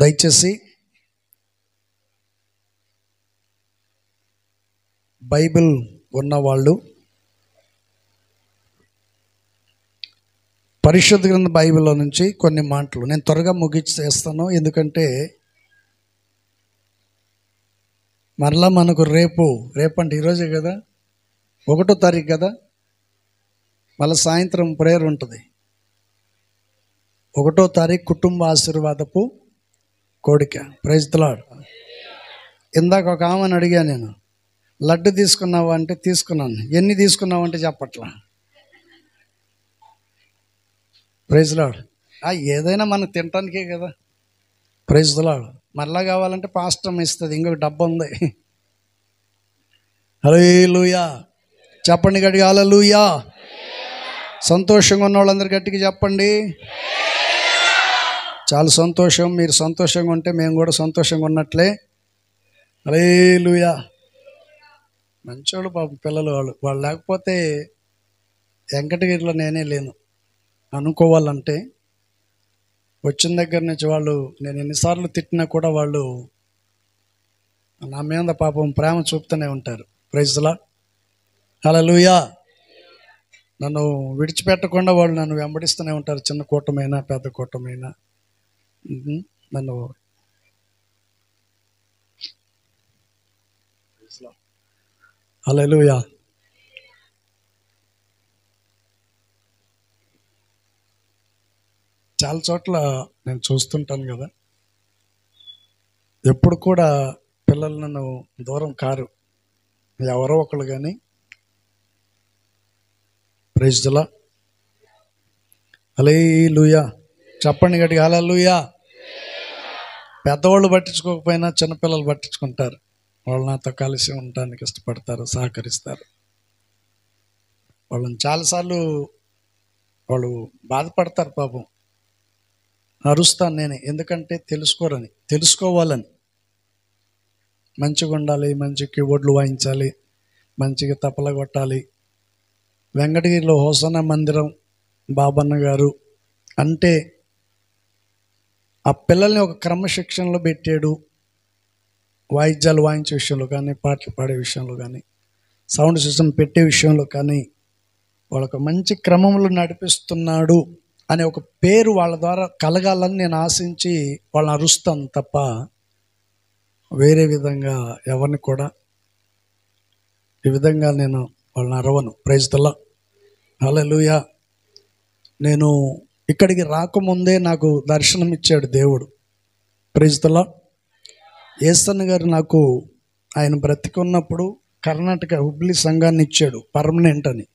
దయచేసి బైబిల్ ఉన్నవాళ్ళు పరిశుద్ధ గ్రంథ బైబిల్లో నుంచి కొన్ని మాటలు నేను త్వరగా ముగించేస్తాను. ఎందుకంటే మరలా మనకు రేపు అంటే ఈరోజే కదా, 1వ తారీఖు కదా, మళ్ళీ సాయంత్రం ప్రేయర్ ఉంటుంది. 1వ తారీఖు కుటుంబ ఆశీర్వాదపు కోడిక. Praise the Lord. ఇందాక ఒక ఆమెను అడిగా, నేను లడ్డు తీసుకున్నావా అంటే తీసుకున్నాను. ఎన్ని తీసుకున్నావు అంటే చెప్పట్లా. Praise the Lord. ఏదైనా మనకు తినటానికే కదా. Praise the Lord. మరలా కావాలంటే పాస్టర్ ఇస్తుంది, ఇంకొక డబ్బా ఉంది. హల్లెలూయా చెప్పండి గట్టిగా, హల్లెలూయా. సంతోషంగా ఉన్న వాళ్ళందరూ గట్టిగా చెప్పండి. చాలా సంతోషం. మీరు సంతోషంగా ఉంటే మేము కూడా సంతోషంగా ఉన్నట్లే. హల్లెలూయా. మంచోళ్ళు పాపం పిల్లలు. వాళ్ళు లేకపోతే వెంకటగిరిలో నేనే లేను అనుకోవాలంటే. వచ్చిన దగ్గర నుంచి వాళ్ళు, నేను ఎన్నిసార్లు తిట్టినా కూడా వాళ్ళు నా మీద పాపం ప్రేమ చూపుతూనే ఉంటారు. Praise the Lord. హల్లెలూయా. నన్ను విడిచిపెట్టకుండా వాళ్ళు నన్ను వెంబడిస్తూనే ఉంటారు. చిన్న కూటమైనా పెద్ద కూటమైనా నన్ను. హల్లెలూయా. చాలా చోట్ల నేను చూస్తుంటాను కదా, ఎప్పుడు కూడా పిల్లలు నన్ను దూరం కారు, ఎవరో ఒకళ్ళు కానీ. Praise the Lord. హల్లెలూయా చెప్పండి గట్టిగా, హల్లెలూయా. పెద్దవాళ్ళు పట్టించుకోకపోయినా చిన్నపిల్లలు పట్టించుకుంటారు. వాళ్ళు నాతో కలిసి ఉండటానికి ఇష్టపడతారు, సహకరిస్తారు. వాళ్ళని చాలాసార్లు వాళ్ళు బాధపడతారు పాపం. అరుస్తాను నేనే, ఎందుకంటే తెలుసుకోవాలని. మంచిగా ఉండాలి, మంచి కీబోర్డ్లు వాయించాలి, మంచిగా తపల కొట్టాలి. వెంకటగిరిలో హోసన్న మందిరం బాబన్న గారు అంటే ఆ పిల్లల్ని ఒక క్రమశిక్షణలో పెట్టాడు. వాయిద్యాలు వాయించే విషయంలో కానీ, పాటలు పాడే విషయంలో కానీ, సౌండ్ సిస్టమ్ పెట్టే విషయంలో కానీ వాళ్ళకు మంచి క్రమంలో నడిపిస్తున్నాడు అనే ఒక పేరు వాళ్ళ ద్వారా కలగాలని నేను ఆశించి వాళ్ళని అరుస్తాను తప్ప వేరే విధంగా ఎవరిని కూడా ఈ విధంగా నేను వాళ్ళని అరవను. Praise the Lord. హల్లెలూయా. నేను ఇక్కడికి రాకముందే నాకు దర్శనం ఇచ్చాడు దేవుడు. Praise the lord. యేసన్న గారు నాకు ఆయన బ్రతికున్నప్పుడు కర్ణాటక హుబ్లీ సంఘాన్ని ఇచ్చాడు, పర్మనెంట్ అని.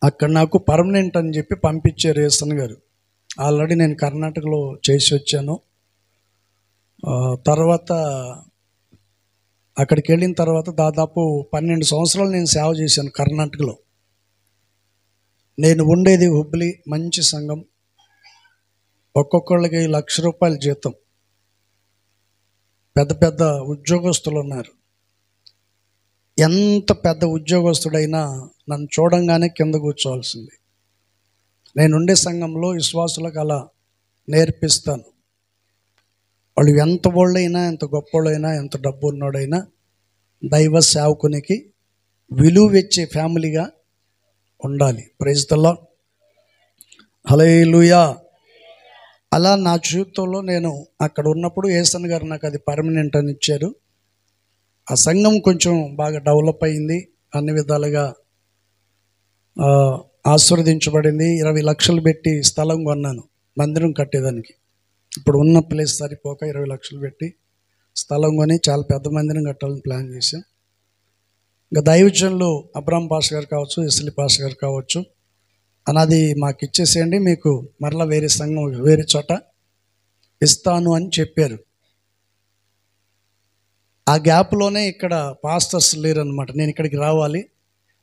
అక్కడ నాకు పర్మనెంట్ అని చెప్పి పంపించారు యేసన్న గారు. ఆల్రెడీ నేను కర్ణాటకలో చేసి వచ్చాను. తర్వాత అక్కడికి వెళ్ళిన తర్వాత దాదాపు 12 సంవత్సరాలు నేను సేవ చేశాను కర్ణాటకలో. నేను ఉండేది హుబ్లీ, మంచి సంఘం. ఒక్కొక్కళ్ళకి ₹1,00,000 జీతం. పెద్ద పెద్ద ఉద్యోగస్తులు ఉన్నారు. ఎంత పెద్ద ఉద్యోగస్తుడైనా నన్ను చూడంగానే కింద కూర్చోవాల్సింది. నేనుండే సంఘంలో విశ్వాసులకు అలా నేర్పిస్తాను. వాళ్ళు ఎంత వాళ్ళైనా, ఎంత గొప్పోళ్ళైనా, ఎంత డబ్బు ఉన్నోడైనా దైవ సేవకునికి విలువ ఇచ్చే ఫ్యామిలీగా ఉండాలి. Praise the Lord. హల్లెలూయా. అలా నా జీవితంలో నేను అక్కడ ఉన్నప్పుడు యేసన్న గారు నాకు అది పర్మనెంట్ అని ఇచ్చారు. ఆ సంఘం కొంచెం బాగా డెవలప్ అయింది, అన్ని విధాలుగా ఆశీర్వదించబడింది. 20 లక్షలు పెట్టి స్థలం కొన్నాను మందిరం కట్టేదానికి. ఇప్పుడు ఉన్న ప్లేస్ సరిపోక 20 లక్షలు పెట్టి స్థలం కొని చాలా పెద్ద మందిరం కట్టాలని ప్లాన్ చేశాం. ఇంకా దైవజనులు అబ్రామ్ పాస్టర్ గారు కావచ్చు, ఎస్ఎల్లి పాస్టర్ గారు కావచ్చు, అన్నది మాకు ఇచ్చేసేయండి, మీకు మరలా వేరే సంఘం వేరే చోట ఇస్తాను అని చెప్పారు. ఆ గ్యాప్లోనే ఇక్కడ పాస్టర్స్ లేరనమాట. నేను ఇక్కడికి రావాలి,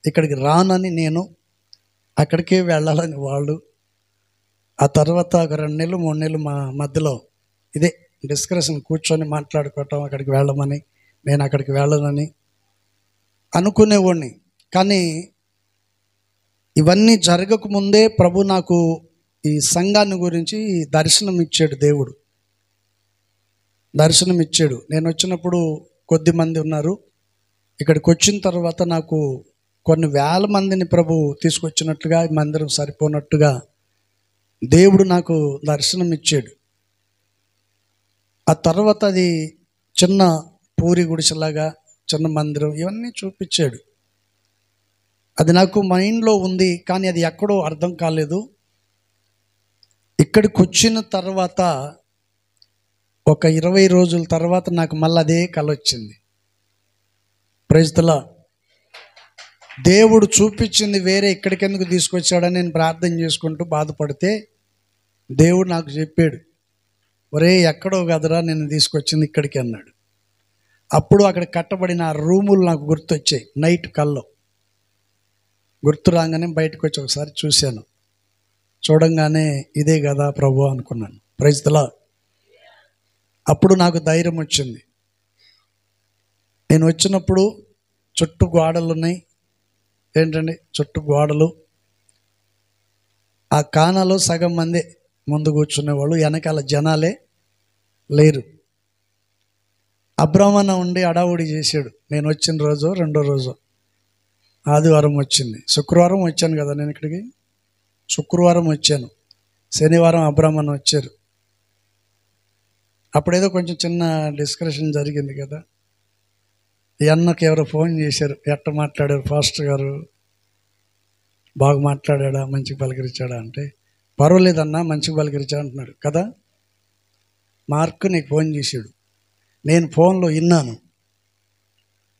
ఇక్కడికి రానని నేను, అక్కడికే వెళ్ళాలని వాళ్ళు. ఆ తర్వాత ఒక 2 నెలలు 3 నెలలు మా మధ్యలో ఇదే డిస్కషన్, కూర్చొని మాట్లాడుకోవటం, అక్కడికి వెళ్ళమని, నేను అక్కడికి వెళ్ళనని అనుకునేవాడిని. కానీ ఇవన్నీ జరగకముందే ప్రభు నాకు ఈ సంఘాన్ని గురించి దర్శనం ఇచ్చాడు దేవుడు. దర్శనం ఇచ్చాడు. నేను వచ్చినప్పుడు కొద్ది మంది ఉన్నారు. ఇక్కడికి వచ్చిన తర్వాత నాకు కొన్ని వేల మందిని ప్రభు తీసుకొచ్చినట్లుగా, ఈ మందిరం సరిపోనట్టుగా దేవుడు నాకు దర్శనం ఇచ్చాడు. ఆ తర్వాత అది చిన్న పూరి గుడిసెలాగా, చిన్న మందిరం, ఇవన్నీ చూపించాడు. అది నాకు మైండ్లో ఉంది, కానీ అది ఎక్కడో అర్థం కాలేదు. ఇక్కడికి వచ్చిన తర్వాత ఒక 20 రోజుల తర్వాత నాకు మళ్ళీ అదే కల వచ్చింది. Praise the Lord. దేవుడు చూపించింది వేరే, ఇక్కడికి ఎందుకు తీసుకొచ్చాడని నేను ప్రార్థన చేసుకుంటూ బాధపడితే దేవుడు నాకు చెప్పాడు, ఒరే ఎక్కడో కదరా నేను తీసుకొచ్చింది ఇక్కడికి అన్నాడు. అప్పుడు అక్కడ కట్టబడిన ఆ రూములు నాకు గుర్తొచ్చాయి. నైట్ కల్లో గుర్తు రాగానే బయటకు వచ్చి ఒకసారి చూశాను. చూడంగానే ఇదే కదా ప్రభు అనుకున్నాను. Praise the Lord. అప్పుడు నాకు ధైర్యం వచ్చింది. నేను వచ్చినప్పుడు చుట్టూ గోడలు ఉన్నాయి. ఏంటండి, చుట్టూ గోడలు. ఆ కానాలో సగం మంది ముందు కూర్చునేవాళ్ళు, వెనకాల జనాలే లేరు. అబ్రాహ్మణ ఉండి అడావుడి చేశాడు. నేను వచ్చిన రోజు, రెండో రోజు ఆదివారం వచ్చింది. శుక్రవారం వచ్చాను కదా నేను ఇక్కడికి. శుక్రవారం వచ్చాను, శనివారం అబ్రాహ్మణ వచ్చారు. అప్పుడేదో కొంచెం చిన్న డిస్కషన్ జరిగింది కదా. ఈ అన్నకి ఎవరో ఫోన్ చేశారు, ఎట్ట మాట్లాడారు పాస్టర్ గారు, బాగా మాట్లాడా, మంచిగా పలకరించాడా అంటే, పర్వాలేదన్నా మంచిగా పలకరించా అంటున్నాడు కదా. మార్క్ నీకు ఫోన్ చేశాడు. నేను ఫోన్లో విన్నాను,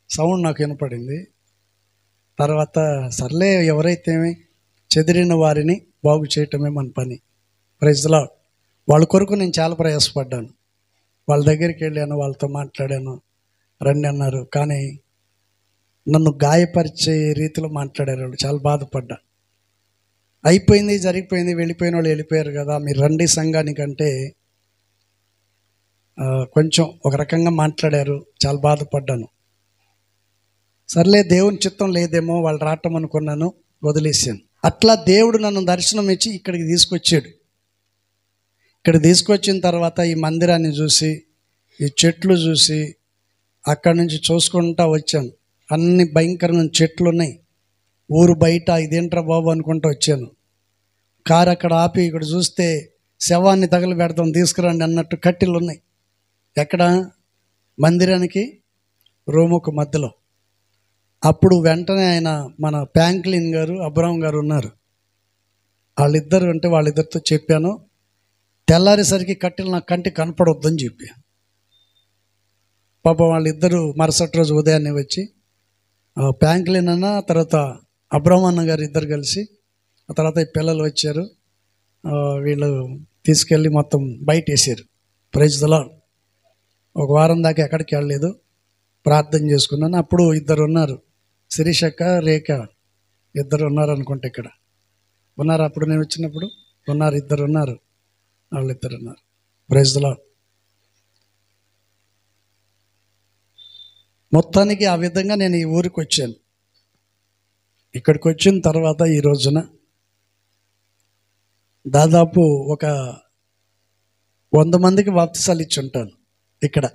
సౌండ్ నాకు వినపడింది. తర్వాత సర్లే, ఎవరైతే చెదిరిన వారిని బాగు చేయటమే మన పని. Praise the Lord. వాళ్ళ కొరకు నేను చాలా ప్రయాసపడ్డాను. వాళ్ళ దగ్గరికి వెళ్ళాను, వాళ్ళతో మాట్లాడాను, రండి అన్నారు. కానీ నన్ను గాయపరిచే రీతిలో మాట్లాడారు వాళ్ళు. చాలా బాధపడ్డా. అయిపోయింది, జరిగిపోయింది, వెళ్ళిపోయిన వాళ్ళు వెళ్ళిపోయారు కదా, మీరు రండి సంఘానికంటే కొంచెం ఒక రకంగా మాట్లాడారు. చాలా బాధపడ్డాను. సర్లే, దేవుని చిత్తం లేదేమో వాళ్ళు రావటం అనుకున్నాను, వదిలేసాను. అట్లా దేవుడు నన్ను దర్శనం ఇచ్చి ఇక్కడికి తీసుకొచ్చాడు. ఇక్కడ తీసుకొచ్చిన తర్వాత ఈ మందిరాన్ని చూసి, ఈ చెట్లు చూసి, అక్కడి నుంచి చూసుకుంటా వచ్చాను. అన్ని భయంకరమైన చెట్లు ఉన్నాయి ఊరు బయట. ఇదేంట్రా బాబు అనుకుంటూ వచ్చాను. కారు అక్కడ ఆపి ఇక్కడ చూస్తే శవాన్ని తగలు పెడతాం, తీసుకురండి అన్నట్టు కట్టెలు ఉన్నాయి. ఎక్కడ? మందిరానికి రూముకు మధ్యలో. అప్పుడు వెంటనే ఆయన మన ఫ్రాంక్లిన్ గారు, అబ్రహాం గారు ఉన్నారు. వాళ్ళిద్దరు అంటే వాళ్ళిద్దరితో చెప్పాను, తెల్లారేసరికి కట్టెలు నా కంటికి కనపడొద్దని చెప్పాను. పాపం వాళ్ళిద్దరూ మరుసటి రోజు ఉదయాన్నే వచ్చి, ఫ్రాంక్లిన్ అన్న తర్వాత అబ్రహాం అన్న గారు ఇద్దరు కలిసి, ఆ తర్వాత ఈ పిల్లలు వచ్చారు, వీళ్ళు తీసుకెళ్ళి మొత్తం బయట వేసారు. Praise the Lord. ఒక వారం దాకా ఎక్కడికి వెళ్ళలేదు, ప్రార్థన చేసుకున్నాను. అప్పుడు ఇద్దరు ఉన్నారు, శిరీషక్క, రేఖ ఇద్దరు ఉన్నారు అనుకుంటే. ఇక్కడ ఉన్నారు, అప్పుడు నేను వచ్చినప్పుడు ఉన్నారు, ఇద్దరు ఉన్నారు, వాళ్ళిద్దరు ఉన్నారు. Praise the Lord. మొత్తానికి ఆ విధంగా నేను ఈ ఊరికి వచ్చాను. ఇక్కడికి వచ్చిన తర్వాత ఈ రోజున దాదాపు ఒక 100 మందికి బాప్తిసాలు ఇచ్చి ఉంటాను ఇక్కడ.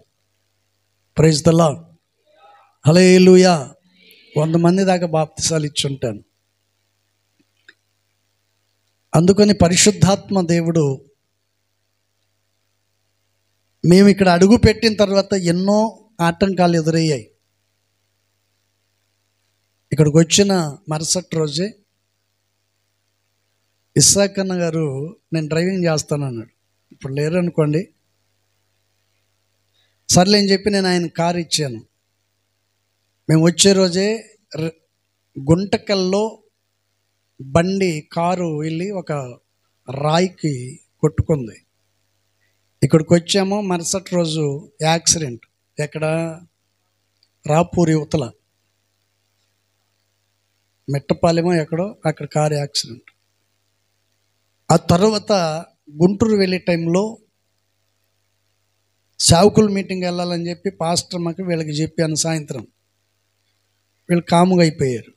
Praise the Lord. హల్లెలూయా. 100 మంది దాకా బాప్తిసాలు ఇచ్చి ఉంటాను. అందుకని పరిశుద్ధాత్మ దేవుడు మేము ఇక్కడ అడుగు పెట్టిన తర్వాత ఎన్నో ఆటంకాలు ఎదురయ్యాయి. ఇక్కడికి వచ్చిన మరుసటి రోజే ఇస్సాక్ అన్న గారు నేను డ్రైవింగ్ చేస్తాను అన్నాడు. ఇప్పుడు లేరు అనుకోండి. సర్లే అని చెప్పి నేను ఆయన కారు ఇచ్చాను. మేము వచ్చే రోజే గుంటకల్లో కారు వెళ్ళి ఒక రాయికి కొట్టుకుంది. ఇక్కడికి వచ్చామో మరుసటి రోజు యాక్సిడెంట్. ఎక్కడ? రాపూర్ యువతల మెట్టపాలెమో ఎక్కడో, అక్కడ కారు యాక్సిడెంట్. ఆ తర్వాత గుంటూరు వెళ్ళే టైంలో సేవకుల మీటింగ్ వెళ్ళాలని చెప్పి పాస్టర్ మాకు వీళ్ళకి చెప్పాను. సాయంత్రం వీళ్ళు కాముగా అయిపోయారు.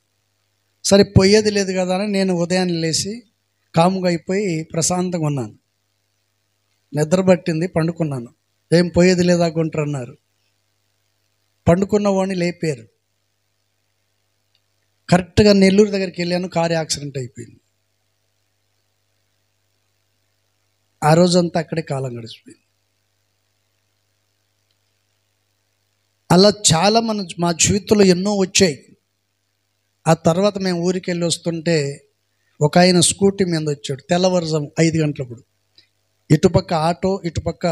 సరే, పోయేది లేదు కదా అని నేను ఉదయాన్నే లేచి కాముగా అయిపోయి ప్రశాంతంగా ఉన్నాను. నిద్ర పట్టింది, పండుకున్నాను. ఏం పోయేది లేదా గుంట్రు అన్నారు. పండుకున్న వాడిని లేపారు. కరెక్ట్గా నెల్లూరు దగ్గరికి వెళ్ళాను, కారు యాక్సిడెంట్ అయిపోయింది. ఆ రోజంతా అక్కడే కాలం గడిచిపోయింది. అలా చాలా మా జీవితంలో ఎన్నో వచ్చాయి. ఆ తర్వాత మేము ఊరికి వెళ్ళి వస్తుంటే ఒక ఆయన స్కూటీ మీద వచ్చాడు. తెల్లవారుజాము 5 గంటలప్పుడు. ఇటుపక్క ఆటో, ఇటుపక్క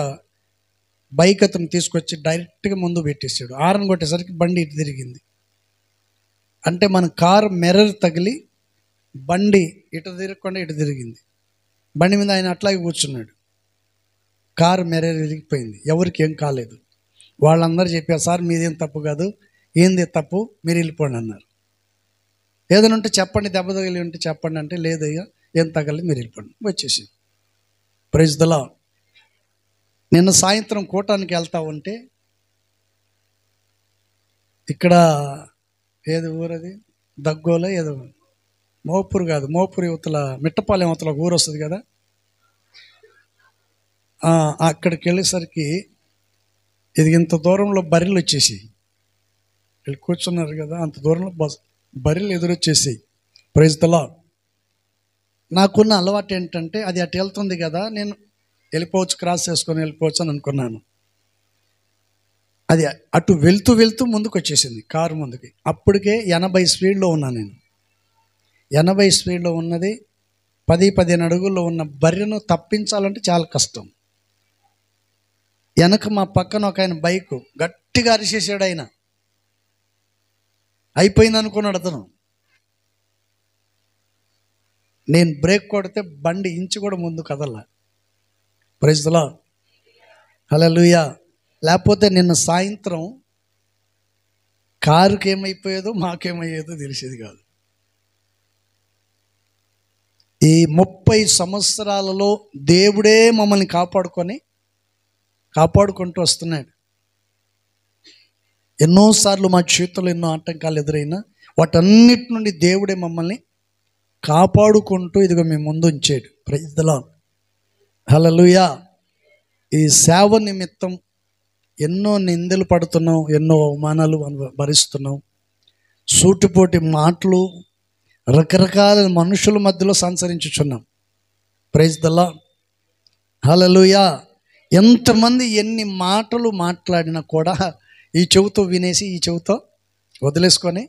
బైక్ అతను తీసుకొచ్చి డైరెక్ట్గా ముందు పెట్టేశాడు. హారన్ కొట్టేసరికి బండి ఇటు తిరిగింది. అంటే మన కారు మిర్రర్ తగిలి బండి ఇటు తిరగకుండా ఇటు తిరిగింది. బండి మీద ఆయన అట్లాగే కూర్చున్నాడు. కారు మిర్రర్ విరిగిపోయింది. ఎవరికి ఏం కాలేదు. వాళ్ళందరూ చెప్పారు, సార్ మీదేం తప్పు కాదు, ఏంది తప్పు, మీరు వెళ్ళిపోండి అన్నారు. ఏదైనా ఉంటే చెప్పండి, దెబ్బ తగిలి ఉంటే చెప్పండి అంటే, లేదయ్యా ఏం తగలేదు, మీరు వెళ్ళిపోండి. వచ్చేసి ప్రైజ్ ది లార్డ్. నిన్న సాయంత్రం కూటానికి వెళ్తా ఉంటే ఇక్కడ ఏది ఊరది దగ్గోలో ఏదో మోపూరు కాదు, మోపూరు యువతల మిట్టపాలెం యువతల ఊరు వస్తుంది కదా, అక్కడికి వెళ్ళేసరికి ఇది ఇంత దూరంలో బర్రెలు వచ్చేసి వెళ్ళి కూర్చున్నారు కదా, అంత దూరంలో బర్రెలు ఎదురొచ్చేసి. Praise the lord. నాకున్న అలవాటు ఏంటంటే అది అటు వెళ్తుంది కదా, నేను వెళ్ళిపోవచ్చు, క్రాస్ చేసుకొని వెళ్ళిపోవచ్చు అని అనుకున్నాను. అది అటు వెళ్తూ వెళ్తూ ముందుకు వచ్చేసింది కారు ముందుకి. అప్పటికే 80 స్పీడ్లో ఉన్నాను నేను. 80 స్పీడ్లో ఉన్నది 10-15 అడుగుల్లో ఉన్న బర్రెను తప్పించాలంటే చాలా కష్టం. వెనక మా పక్కన ఒక ఆయన బైకు గట్టిగా అరిచేసాడు. ఆయన అయిపోయింది అనుకున్నాడు అతను. నేను బ్రేక్ కొడితే బండి ఇంచు కూడా ముందు కదల. Praise the Lord. హల్లెలూయా. లేకపోతే నిన్న సాయంత్రం కారుకి ఏమైపోయేదో మాకేమయ్యేదో తెలిసేది కాదు. ఈ 30 సంవత్సరాలలో దేవుడే మమ్మల్ని కాపాడుకుంటూ వస్తున్నాడు. ఎన్నోసార్లు మా చేతుల్లో ఎన్నో ఆటంకాలు ఎదురైనా వాటన్నిటి నుండి దేవుడే మమ్మల్ని కాపాడుకుంటూ ఇదిగో మేము ముందు ఉంచాడు. Praise the Lord. హల్లెలూయా. ఈ సేవ నిమిత్తం ఎన్నో నిందలు పడుతున్నాం, ఎన్నో అవమానాలు భరిస్తున్నాం, సూటిపోటి మాటలు, రకరకాల మనుషుల మధ్యలో సంచరించుచున్నాం. Praise the Lord. హల్లెలూయా. ఎంతమంది ఎన్ని మాటలు మాట్లాడినా కూడా ఈ చెవితో వినేసి ఈ చెవితో వదిలేసుకొని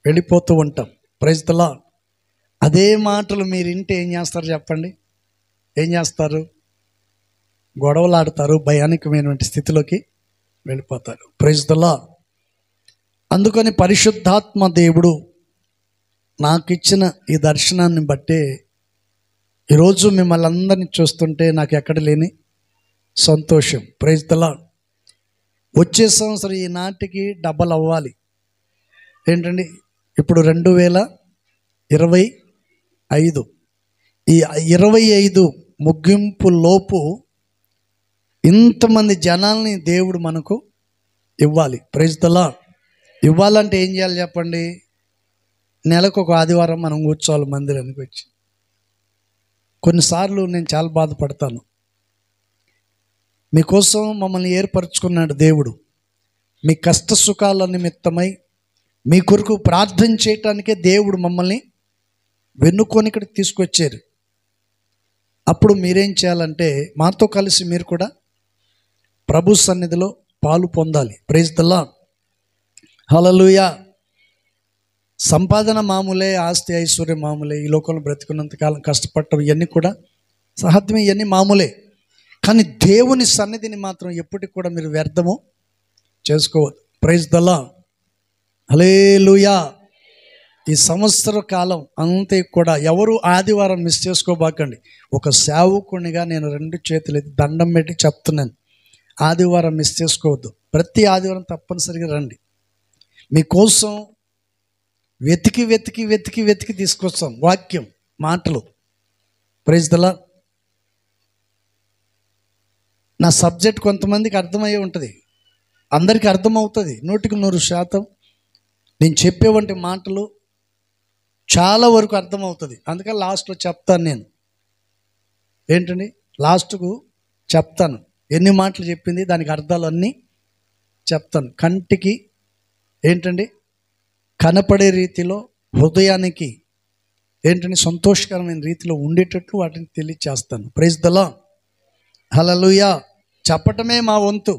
వెళ్ళిపోతూ ఉంటాం. Praise the Lord. అదే మాటలు మీరు వింటే ఏం చేస్తారు చెప్పండి? ఏం చేస్తారు? గొడవలు ఆడతారు, భయానకమైనటువంటి స్థితిలోకి వెళ్ళిపోతారు. Praise the lord. అందుకని పరిశుద్ధాత్మ దేవుడు నాకు ఇచ్చిన ఈ దర్శనాన్ని బట్టే ఈరోజు మిమ్మల్ని అందరినీ చూస్తుంటే నాకు ఎక్కడ లేని సంతోషం. Praise the Lord. వచ్చే సంవత్సరం ఈ నాటికి డబల్ అవ్వాలి. ఏంటండి, ఇప్పుడు 2025. ఈ 25 ముగింపు లోపు ఇంతమంది జనాల్ని దేవుడు మనకు ఇవ్వాలి. Praise the Lord. ఇవ్వాలంటే ఏం చేయాలి చెప్పండి? నెలకు ఒక ఆదివారం మనం కూర్చోవాలి మందిరానికి వచ్చి. కొన్నిసార్లు నేను చాలా బాధపడతాను. మీకోసం మమ్మల్ని ఏర్పరచుకున్నాడు దేవుడు. మీ కష్ట సుఖాల నిమిత్తమై మీ కొరకు ప్రార్థన చేయటానికే దేవుడు మమ్మల్ని వెన్నుకొని ఇక్కడికి తీసుకొచ్చారు. అప్పుడు మీరేం చేయాలంటే మాతో కలిసి మీరు కూడా ప్రభు సన్నిధిలో పాలు పొందాలి. Praise the Lord. హల్లెలూయా. సంపాదన మామూలే, ఆస్తి ఐశ్వర్యం మామూలే, ఈ లోకంలో బ్రతికున్నంతకాలం కష్టపడటం ఇవన్నీ కూడా సహజమే, ఇవన్నీ మామూలే. కానీ దేవుని సన్నిధిని మాత్రం ఎప్పటికి కూడా మీరు వ్యర్థము చేసుకోవద్దు. Praise the Lord. హల్లెలూయా. ఈ సంవత్సర కాలం అంతే కూడా ఎవరు ఆదివారం మిస్ చేసుకోబాకండి. ఒక సేవకునిగా నేను 2 చేతులు ఎత్తి దండం పెట్టి చెప్తున్నాను, ఆదివారం మిస్ చేసుకోవద్దు. ప్రతి ఆదివారం తప్పనిసరిగా రండి. మీకోసం వెతికి వెతికి వెతికి వెతికి తీసుకొస్తాం వాక్యం, మాటలు. Praise the Lord. నా సబ్జెక్ట్ కొంతమందికి అర్థమయ్యే ఉంటుంది, అందరికీ అర్థమవుతుంది 100%. నేను చెప్పేవంటి మాటలు చాలా వరకు అర్థమవుతుంది. అందుకని లాస్ట్లో చెప్తాను నేను. ఏంటండి, లాస్ట్కు చెప్తాను. ఎన్ని మాటలు చెప్పింది, దానికి అర్థాలు అన్నీ చెప్తాను. కంటికి ఏంటండి కనపడే రీతిలో, హృదయానికి ఏంటంటే సంతోషకరమైన రీతిలో ఉండేటట్లు వాటిని తెలియచేస్తాను. Praise the lord. హల్లెలూయా. చెప్పటమే మా వంతు.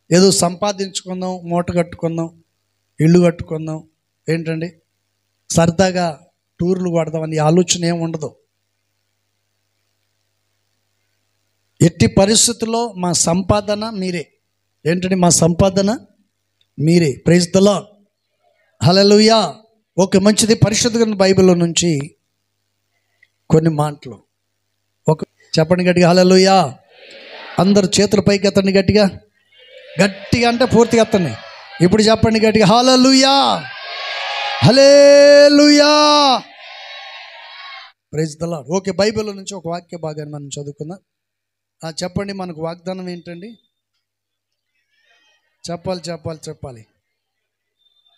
ఏదో సంపాదించుకుందాం, మూట కట్టుకుందాం, ఇల్లు కట్టుకుందాం, ఏంటండి సరదాగా టూర్లు కొడదామని ఆలోచన ఏమి ఉండదు. ఎట్టి పరిస్థితుల్లో మా సంపాదన మీరే. ఏంటంటే మా సంపాదన మీరే. Praise the lord. హల్లెలూయా. ఓకే, మంచిది. పరిశుద్ధ గ్రంథ బైబిల్లో నుంచి కొన్ని మాటలు ఒక చెప్పండి గట్టిగా. హల్లెలూయా. అందరు చేతుల పైకి ఎత్తండి గట్టిగా. గట్టిగా అంటే పూర్తిగా ఎత్తండి. ఇప్పుడు చెప్పండి గట్టిగా. Hallelujah, hallelujah. Praise the Lord. Okay, బైబిల్లో నుంచి ఒక వాక్య భాగాన్ని మనం చదువుకుందాం. చెప్పండి, మనకు వాగ్దానం ఏంటండి? చెప్పాలి.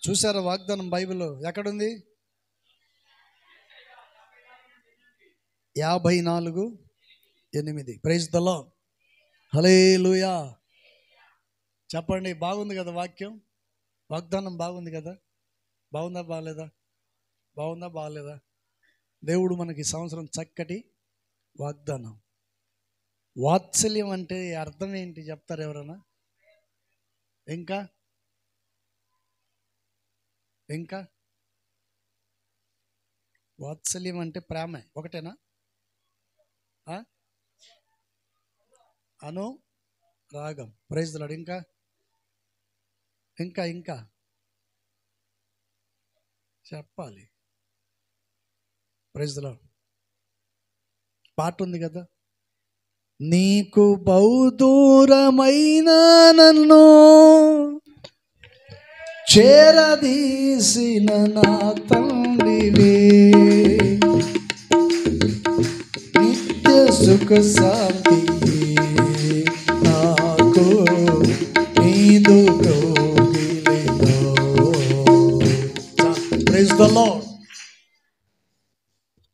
చూసారా వాగ్దానం బైబిల్లో ఎక్కడుంది? 54:8. Praise the lord. హల్లెలూయా. చెప్పండి, బాగుంది కదా వాక్యం? వాగ్దానం బాగుంది కదా? బాగుందా బాగలేదా? దేవుడు మనకి సంవత్సరం చక్కటి వాగ్దానం. వాత్సల్యం అంటే అర్థం ఏంటి చెప్తారు ఎవరైనా? ఇంకా వాత్సల్యం అంటే ప్రేమ ఒకటేనా? అను రాగం. Praise the lord. ఇంకా చెప్పాలి. Praise the lord. పాట ఉంది కదా, నీకు బహుదూరమైన నన్ను చేరదీసిన నా తండ్రివే, నిత్య సుఖ శాంతి నాకు నీదు కౌగిలిలో. Praise the lord.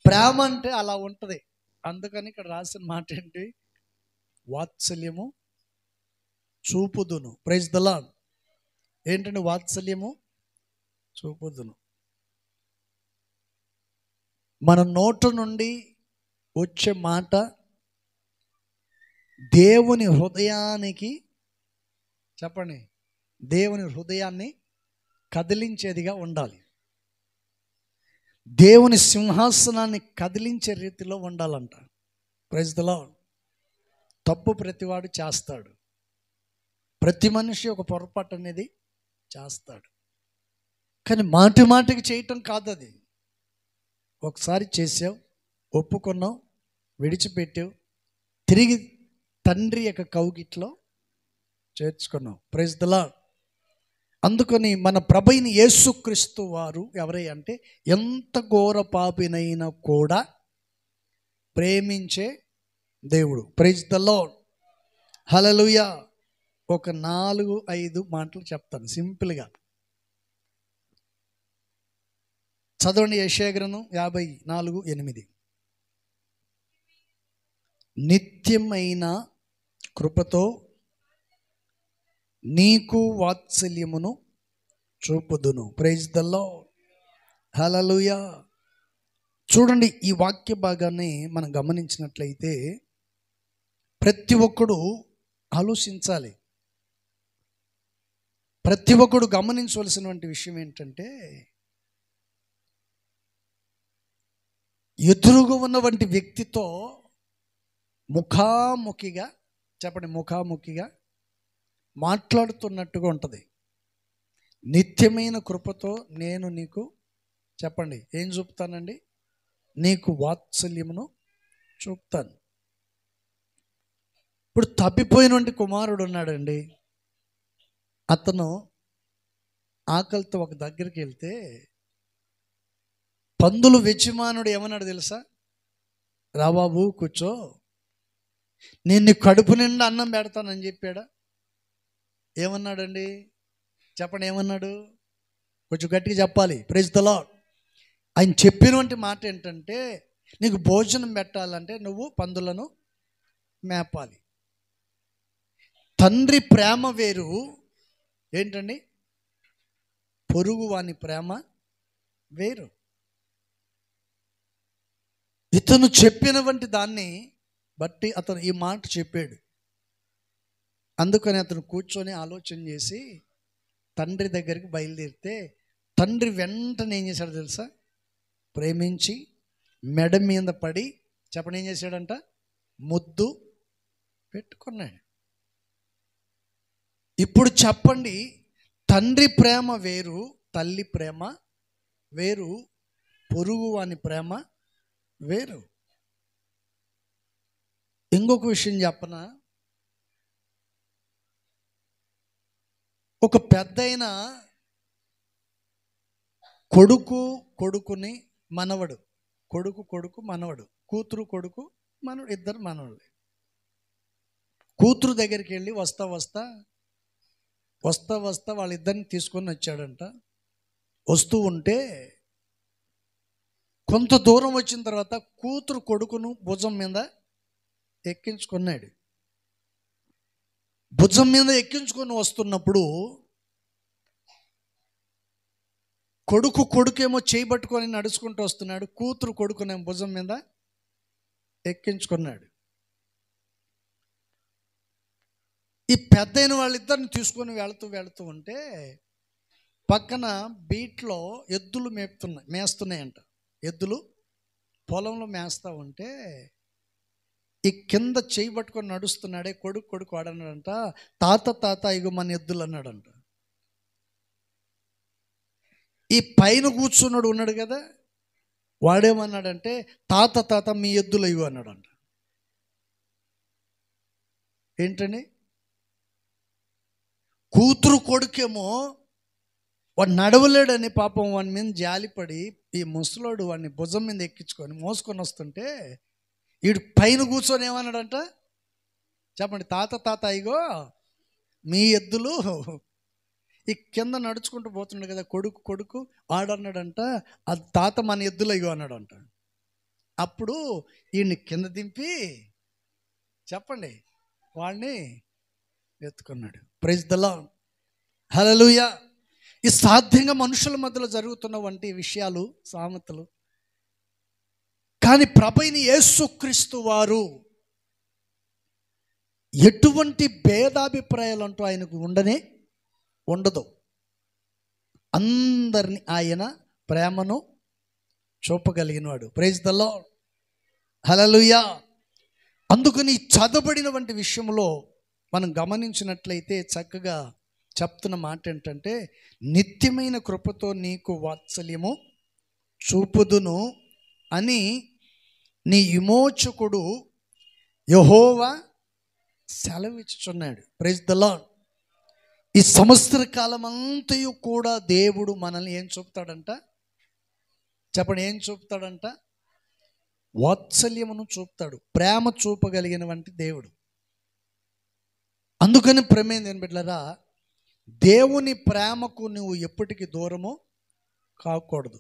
ప్రేమ అంటే అలా ఉంటుంది. అందుకని ఇక్కడ రాసిన మాట ఏంటి? వాత్సల్యము చూపుదును. Praise the Lord. ఏంటంటే వాత్సల్యము చూపుదును. మన నోటు నుండి వచ్చే మాట దేవుని హృదయానికి, చెప్పండి, దేవుని హృదయాన్ని కదిలించేదిగా ఉండాలి. దేవుని సింహాసనాన్ని కదిలించే రీతిలో ఉండాలంట. Praise the lord. తప్పు ప్రతివాడు చేస్తాడు. ప్రతి మనిషి ఒక పొరపాటు అనేది చేస్తాడు. కానీ మాటికి చేయటం కాదు అది. ఒకసారి చేసావు, ఒప్పుకున్నావు, విడిచిపెట్టావు, తిరిగి తండ్రి యొక్క కౌగిట్లో చేర్చుకున్నావు. Praise the lord. అందుకని మన ప్రభువైన యేసుక్రీస్తు వారు ఎవరై అంటే ఎంత ఘోర పాపినైనా కూడా ప్రేమించే దేవుడు. Praise the Lord. హల్లెలూయా. ఒక 4-5 మాటలు చెప్తాను సింపుల్గా. చదవండి. యెషయా గ్రంథం 54:8. నిత్యమైన కృపతో నీకు వాత్సల్యమును చూపుదును. Praise the Lord. హల్లెలూయా. చూడండి, ఈ వాక్య భాగాన్ని మనం గమనించినట్లయితే ప్రతి ఒక్కడు ఆలోచించాలి. ప్రతి ఒక్కడు గమనించవలసినటువంటి విషయం ఏంటంటే, ఎదురుగా ఉన్నటువంటి వ్యక్తితో ముఖాముఖిగా, చెప్పండి, ముఖాముఖిగా మాట్లాడుతున్నట్టుగా ఉంటుంది. నిత్యమైన కృపతో నేను నీకు, చెప్పండి, ఏం చూపుతానండి? నీకు వాత్సల్యమును చూపుతాను. ఇప్పుడు తప్పిపోయినటువంటి కుమారుడు ఉన్నాడండి. అతను ఆకలితో ఒక దగ్గరికి వెళ్తే పందులు యజమానుడు ఏమన్నాడు తెలుసా? రా బాబు కూర్చో, నేను నీ కడుపు నిండా అన్నం పెడతానని చెప్పాడా? ఏమన్నాడండి? చెప్పండి, ఏమన్నాడు? కొంచెం గట్టిగా చెప్పాలి. Praise the lord. ఆయన చెప్పినటువంటి మాట ఏంటంటే, నీకు భోజనం పెట్టాలంటే నువ్వు పందులను మేపాలి. తండ్రి ప్రేమ వేరు, ఏంటండి, పొరుగు వాని ప్రేమ వేరు. ఇతను చెప్పినటువంటి దాన్ని బట్టి అతను ఈ మాట చెప్పాడు. అందుకని అతను కూర్చొని ఆలోచన చేసి తండ్రి దగ్గరికి బయలుదేరితే తండ్రి వెంటనే ఏం చేశాడు తెలుసా? ప్రేమించి మెడ మీద పడి, చెప్పండి, ఏం చేశాడంట? ముద్దు పెట్టుకున్నాడు. ఇప్పుడు చెప్పండి, తండ్రి ప్రేమ వేరు, తల్లి ప్రేమ వేరు, పొరుగు వాని ప్రేమ వేరు. ఇంకొక విషయం చెప్పనా? ఒక పెద్దయిన కొడుకుని మనవడు, కొడుకు మనవడు, కూతురు కొడుకు మనవడు, ఇద్దరు మనవడు. కూతురు దగ్గరికి వెళ్ళి వస్తా వాళ్ళిద్దరిని తీసుకొని వచ్చాడంట. వస్తూ ఉంటే కొంత దూరం వచ్చిన తర్వాత కూతురు కొడుకును భుజం మీద ఎక్కించుకున్నాడు. భుజం మీద ఎక్కించుకొని వస్తున్నప్పుడు కొడుకేమో చేయి పట్టుకొని నడుచుకుంటూ వస్తున్నాడు, కూతురు కొడుకునేమో భుజం మీద ఎక్కించుకున్నాడు. ఈ పెద్దయిన వాళ్ళిద్దరిని తీసుకొని వెళుతూ ఉంటే పక్కన బీట్లో ఎద్దులు మేస్తున్నాయంట. ఎద్దులు పొలంలో మేస్తూ ఉంటే ఈ కింద చేయి పట్టుకొని నడుస్తున్నాడే కొడుకు వాడన్నాడంట, తాత ఇగో మన ఎద్దులు అన్నాడంట. ఈ పైన కూర్చున్నాడు ఉన్నాడు కదా, వాడేమన్నాడంటే, తాత మీ ఎద్దులు ఇగో అన్నాడంట. ఏంటని? కూతురు కొడుకేమో వాడు నడవలేడని పాపం వాని మీద జాలిపడి ఈ ముసలోడు వాడిని భుజం మీద ఎక్కించుకొని మోసుకొని వస్తుంటే వీడు పైన కూర్చొని ఏమన్నాడంట? చెప్పండి, తాత ఇగో మీ ఎద్దులు. ఈ కింద నడుచుకుంటూ పోతున్నాడు కదా కొడుకు ఆడన్నాడంట, అది తాత మన ఎద్దులు ఇగో అన్నాడంట. అప్పుడు వీడిని కింద దింపి, చెప్పండి, వాడిని ఎత్తుకున్నాడు. Praise the Lord, hallelujah. ఈ సాధ్యంగా మనుషుల మధ్యలో జరుగుతున్న వంటి విషయాలు, సామెతలు. కానీ ప్రభువైన యేసుక్రీస్తు వారు ఎటువంటి భేదాభిప్రాయాలు అంటూ ఆయనకు ఉండదు. అందరిని ఆయన ప్రేమను చూపగలిగినవాడు. Praise the Lord, hallelujah. అందుకని చదవబడిన వంటి విషయంలో మనం గమనించినట్లయితే చక్కగా చెప్తున్న మాట ఏంటంటే, నిత్యమైన కృపతో నీకు వాత్సల్యము చూపుదును అని నీ విమోచకుడు యెహోవా సెలవిచ్చుచున్నాడు. Praise the lord. ఈ సంవత్సర కాలం అంతయు కూడా దేవుడు మనల్ని ఏం చూపుతాడంట? చెప్పండి, ఏం చూపుతాడంట? వాత్సల్యమును చూపుతాడు, ప్రేమ చూపగలిగిన వంటి దేవుడు. అందుకని ప్రేమైన బిడ్డలారా, దేవుని ప్రేమకు నువ్వు ఎప్పటికీ దూరము కాకూడదు.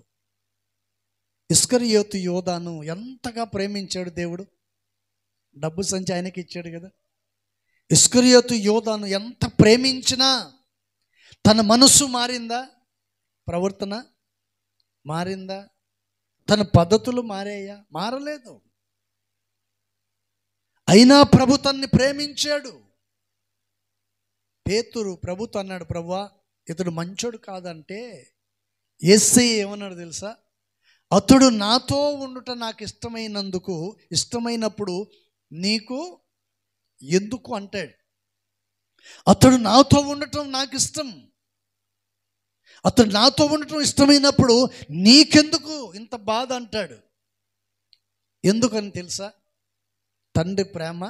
ఇస్కరియోతు యోధాను ఎంతగా ప్రేమించాడు దేవుడు. డబ్బు సంచి ఆయనకి ఇచ్చాడు కదా. ఇస్కరియోతు యోధాను ఎంత ప్రేమించినా తన మనసు మారిందా? ప్రవర్తన మారిందా? తన పద్ధతులు మారాయా? మారలేదు. అయినా ప్రభు తన్ని ప్రేమించాడు. పేతురు ప్రభుతో అన్నాడు, ప్రభువా ఇతడు మంచోడు కాదంటే యేసయ్య ఏమన్నాడు తెలుసా? అతడు నాతో ఉండుట నాకు ఇష్టమైనప్పుడు నీకు ఎందుకు అంటాడు. అతడు నాతో ఉండటం నాకు ఇష్టం, అతడు నాతో ఉండటం ఇష్టమైనప్పుడు నీకెందుకు ఇంత బాధ అంటాడు. ఎందుకని తెలుసా? తండ్రి ప్రేమ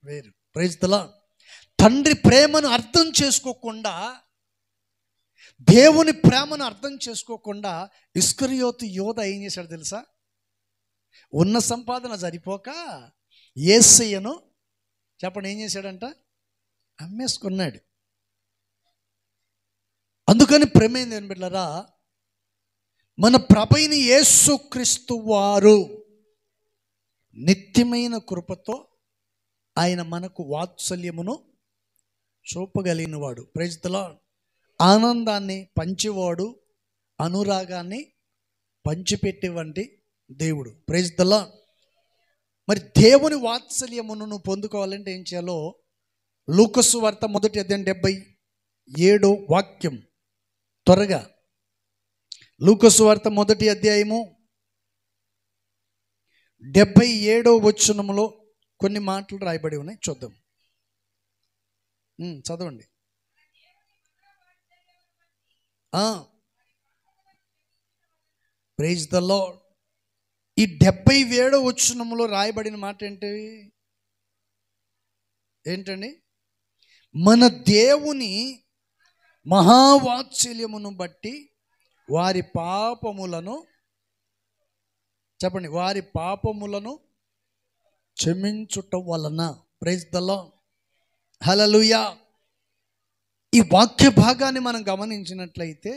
వేరు. Praise the lord. తండ్రి ప్రేమను అర్థం చేసుకోకుండా, దేవుని ప్రేమను అర్థం చేసుకోకుండా ఇస్కరియోతు యోధ ఏం చేశాడు తెలుసా? ఉన్న సంపాదన సరిపోక యేసయ్యను, చెప్పండి, ఏం చేశాడంట? అమ్మేసుకున్నాడు. అందుకని ప్రేమైన బిడ్డలారా, మన ప్రభువైన యేసుక్రీస్తు వారు నిత్యమైన కృపతో ఆయన మనకు వాత్సల్యమును చూపగలిగిన వాడు. Praise the lord. ఆనందాన్ని పంచేవాడు, అనురాగాన్ని పంచిపెట్టేవంటి దేవుడు. Praise the lord. మరి దేవుని వాత్సల్యమును నువ్వు పొందుకోవాలంటే ఏం చేయాలో లూకా సువార్త 1:77 వాక్యం త్వరగా. లూకా సువార్త 1:77 కొన్ని మాటలు రాయబడి ఉన్నాయి, చూద్దాం. చదవండి. Praise the lord. ఈ 77 రాయబడిన మాట ఏంటండి? మన దేవుని మహావాత్సల్యమును బట్టి వారి పాపములను, చెప్పండి, వారి పాపములను క్షమించుట వలన. Praise the lord. హల్లెలూయా. ఈ వాక్య భాగాన్ని మనం గమనించినట్లయితే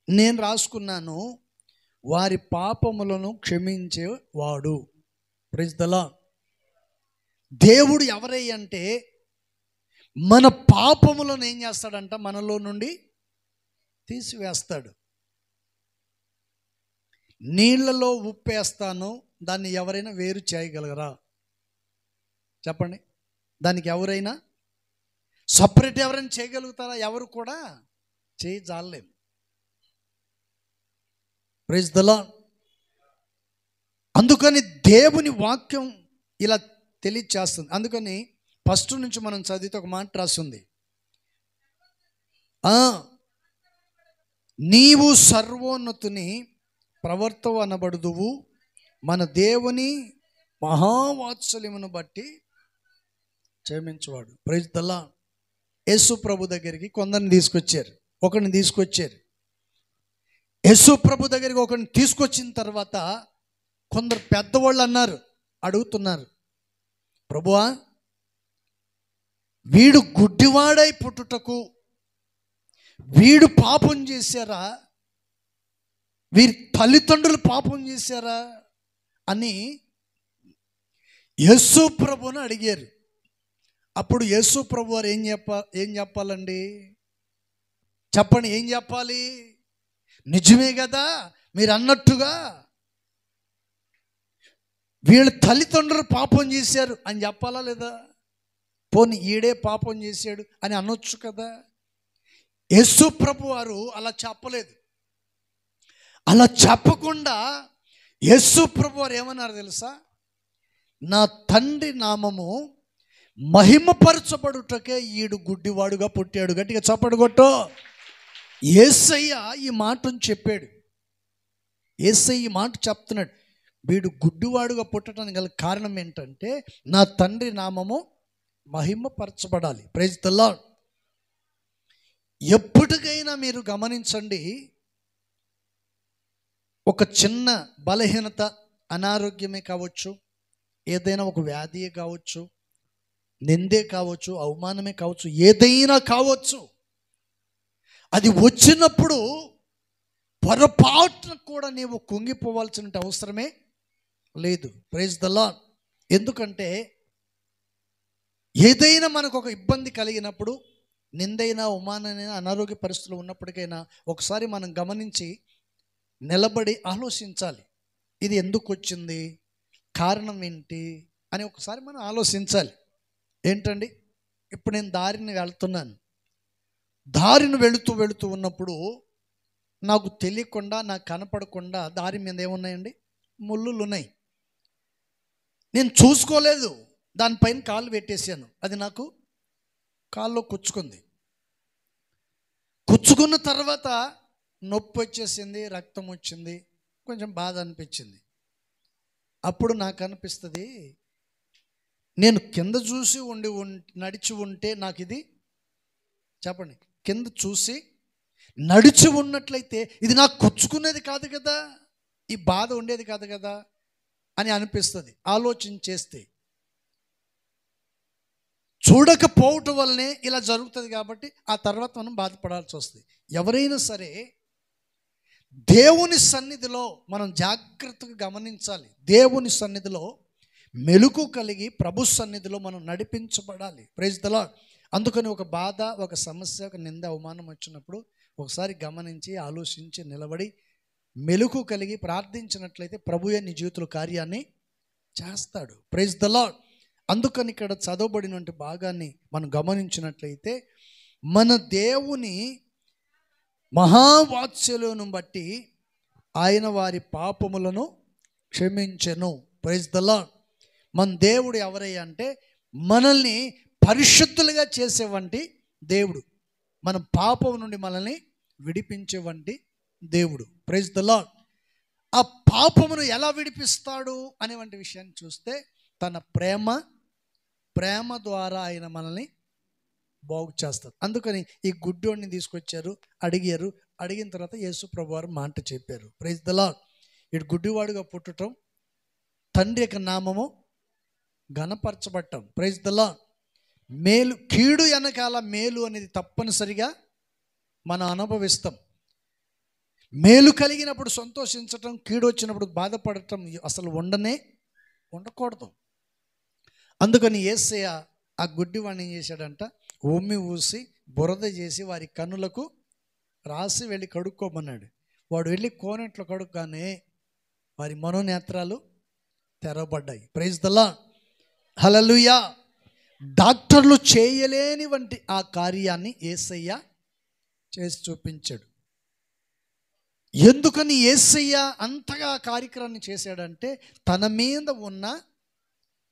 నేను రాసుకున్నాను, వారి పాపములను క్షమించేవాడు. Praise the lord. దేవుడు ఎవరై అంటే మన పాపములను ఏం చేస్తాడంట? మనలో నుండి తీసివేస్తాడు. నీళ్లలో ఉప్పేస్తాను, దాన్ని ఎవరైనా వేరు చేయగలగరా? చెప్పండి. దానికి ఎవరైనా సపరేట్ ఎవరైనా చేయగలుగుతారా? ఎవరు కూడా చేయజాలేం. Praise the lord. అందుకని దేవుని వాక్యం ఇలా తెలియచేస్తుంది. అందుకని ఫస్ట్ నుంచి మనం చదివితే ఒక మాట రాస్తుంది, నీవు సర్వోన్నతుని ప్రవర్తవ అనబడుదువు, మన దేవుని మహావాత్సల్యమును బట్టి క్షమించువాడు. Praise the Lord. యేసు ప్రభు దగ్గరికి కొందరిని తీసుకొచ్చారు, ఒకరిని తీసుకొచ్చారు. యేసు ప్రభు దగ్గరికి ఒకరిని తీసుకొచ్చిన తర్వాత కొందరు పెద్దవాళ్ళు అన్నారు, అడుగుతున్నారు, ప్రభువా, వీడు గుడ్డివాడై పుట్టుటకు వీడు పాపం చేశారా, వీరి తల్లిదండ్రులు పాపం చేశారా అని యేసు ప్రభువుని అడిగారు. అప్పుడు యేసు ప్రభు వారు ఏం చెప్పాలండి? చెప్పండి, ఏం చెప్పాలి? నిజమే కదా మీరు అన్నట్టుగా వీళ్ళ తల్లిదండ్రులు పాపం చేశారు అని చెప్పాలా లేదా? పోనీ ఈడే పాపం చేశాడు అని అనొచ్చు కదా. యేసు ప్రభు వారు అలా చెప్పలేదు. అలా చెప్పకుండా యేసు ప్రభు వారు ఏమన్నారు తెలుసా? నా తండ్రి నామము మహిమపరచబడుటకే ఈడు గుడ్డివాడుగా పుట్టాడు. గట్టిగా చప్పడు కొట్టు. యేసయ్య ఈ మాటను చెప్పాడు. యేసయ్య ఈ మాట చెప్తున్నాడు, వీడు గుడ్డివాడుగా పుట్టడానికి గల కారణం ఏంటంటే నా తండ్రి నామము మహిమపరచబడాలి. Praise the lord. ఎప్పటికైనా మీరు గమనించండి, ఒక చిన్న బలహీనత, అనారోగ్యమే కావచ్చు, ఏదైనా ఒక వ్యాధియే కావచ్చు, నిందే కావచ్చు, అవమానమే కావచ్చు, ఏదైనా కావచ్చు, అది వచ్చినప్పుడు పొరపాటున కూడా నీవు కుంగిపోవాల్సిన అవసరమే లేదు. Praise the lord. ఎందుకంటే ఏదైనా మనకు ఒక ఇబ్బంది కలిగినప్పుడు, నిందైనా, అవమానమైనా, అనారోగ్య పరిస్థితులు ఉన్నప్పటికైనా ఒకసారి మనం గమనించి నిలబడి ఆలోచించాలి, ఇది ఎందుకు వచ్చింది, కారణం ఏంటి అని ఒకసారి మనం ఆలోచించాలి. ఏంటండి, ఇప్పుడు నేను దారిని వెళ్తున్నాను, దారిని వెళుతూ ఉన్నప్పుడు నాకు తెలియకుండా, నాకు కనపడకుండా దారి మీద ఏమున్నాయండి? ముళ్ళులు ఉన్నాయి. నేను చూసుకోలేదు, దానిపైన కాళ్ళు పెట్టేశాను, అది నాకు కాల్లో కుచ్చుకుంది. కుచ్చుకున్న తర్వాత నొప్పి వచ్చేసింది, రక్తం వచ్చింది, కొంచెం బాధ అనిపించింది. అప్పుడు నాకు అనిపిస్తుంది, నేను కింద చూసి నడిచి ఉంటే నాకు ఇది, చెప్పండి, కింద చూసి నడిచి ఉన్నట్లయితే ఇది నాకు కుచ్చుకునేది కాదు కదా, ఈ బాధ ఉండేది కాదు కదా అని అనిపిస్తుంది. ఆలోచన చేస్తే చూడకపోవటం వల్లనే ఇలా జరుగుతుంది. కాబట్టి ఆ తర్వాత మనం బాధపడాల్సి వస్తుంది. ఎవరైనా సరే దేవుని సన్నిధిలో మనం జాగ్రత్తగా గమనించాలి. దేవుని సన్నిధిలో మెలుకు కలిగి ప్రభు సన్నిధిలో మనం నడిపించబడాలి. Praise the lord. అందుకని ఒక బాధ, ఒక సమస్య, ఒక నింద, అవమానం వచ్చినప్పుడు ఒకసారి గమనించి, ఆలోచించి, నిలబడి మెలకు కలిగి ప్రార్థించినట్లయితే ప్రభువే నీ జీవితంలో కార్యాన్ని చేస్తాడు. Praise the lord. అందుకని ఇక్కడ చదవబడినటువంటి భాగాన్ని మనం గమనించినట్లయితే మన దేవుని మహావాత్సల్యమును బట్టి ఆయన వారి పాపములను క్షమించెను. Praise the lord. మన దేవుడు ఎవరయ్యా అంటే మనల్ని పరిశుద్ధులుగా చేసేవంటి దేవుడు, మన పాపం నుండి మనల్ని విడిపించేవంటి దేవుడు. Praise the lord. ఆ పాపమును ఎలా విడిపిస్తాడు అనేవంటి విషయాన్ని చూస్తే తన ప్రేమ ద్వారా ఆయన మనల్ని బాగు చేస్తారు. అందుకని ఈ గుడ్డోడిని తీసుకొచ్చారు, అడిగిన తర్వాత యేసు ప్రభువారు మాట చెప్పారు. Praise the lord. ఇటు గుడ్డివాడుగా పుట్టడం, తండ్రి యొక్క నామము ఘనపరచబడటం. Praise the lord. మేలు, కీడు వెనకాల మేలు అనేది తప్పనిసరిగా మనం అనుభవిస్తాం. మేలు కలిగినప్పుడు సంతోషించటం, కీడు వచ్చినప్పుడు బాధపడటం అసలు ఉండకూడదు. అందుకని యేసయ్య ఆ గుడ్డివాడిని ఏం చేశాడంట, ఉమ్మి ఊసి బురద చేసి వారి కన్నులకు రాసి వెళ్ళి కడుక్కోమన్నాడు. వాడు వెళ్ళి కోనెట్లో కడుక్కానే వారి మనోనేత్రాలు తెరవబడ్డాయి. Praise the lord. హల్లెలూయా. డాక్టర్లు చేయలేని వంటి ఆ కార్యాన్ని యేసయ్య చేసి చూపించాడు. ఎందుకని యేసయ్య అంతగా కార్యక్రమాన్ని చేశాడంటే తన మీద ఉన్న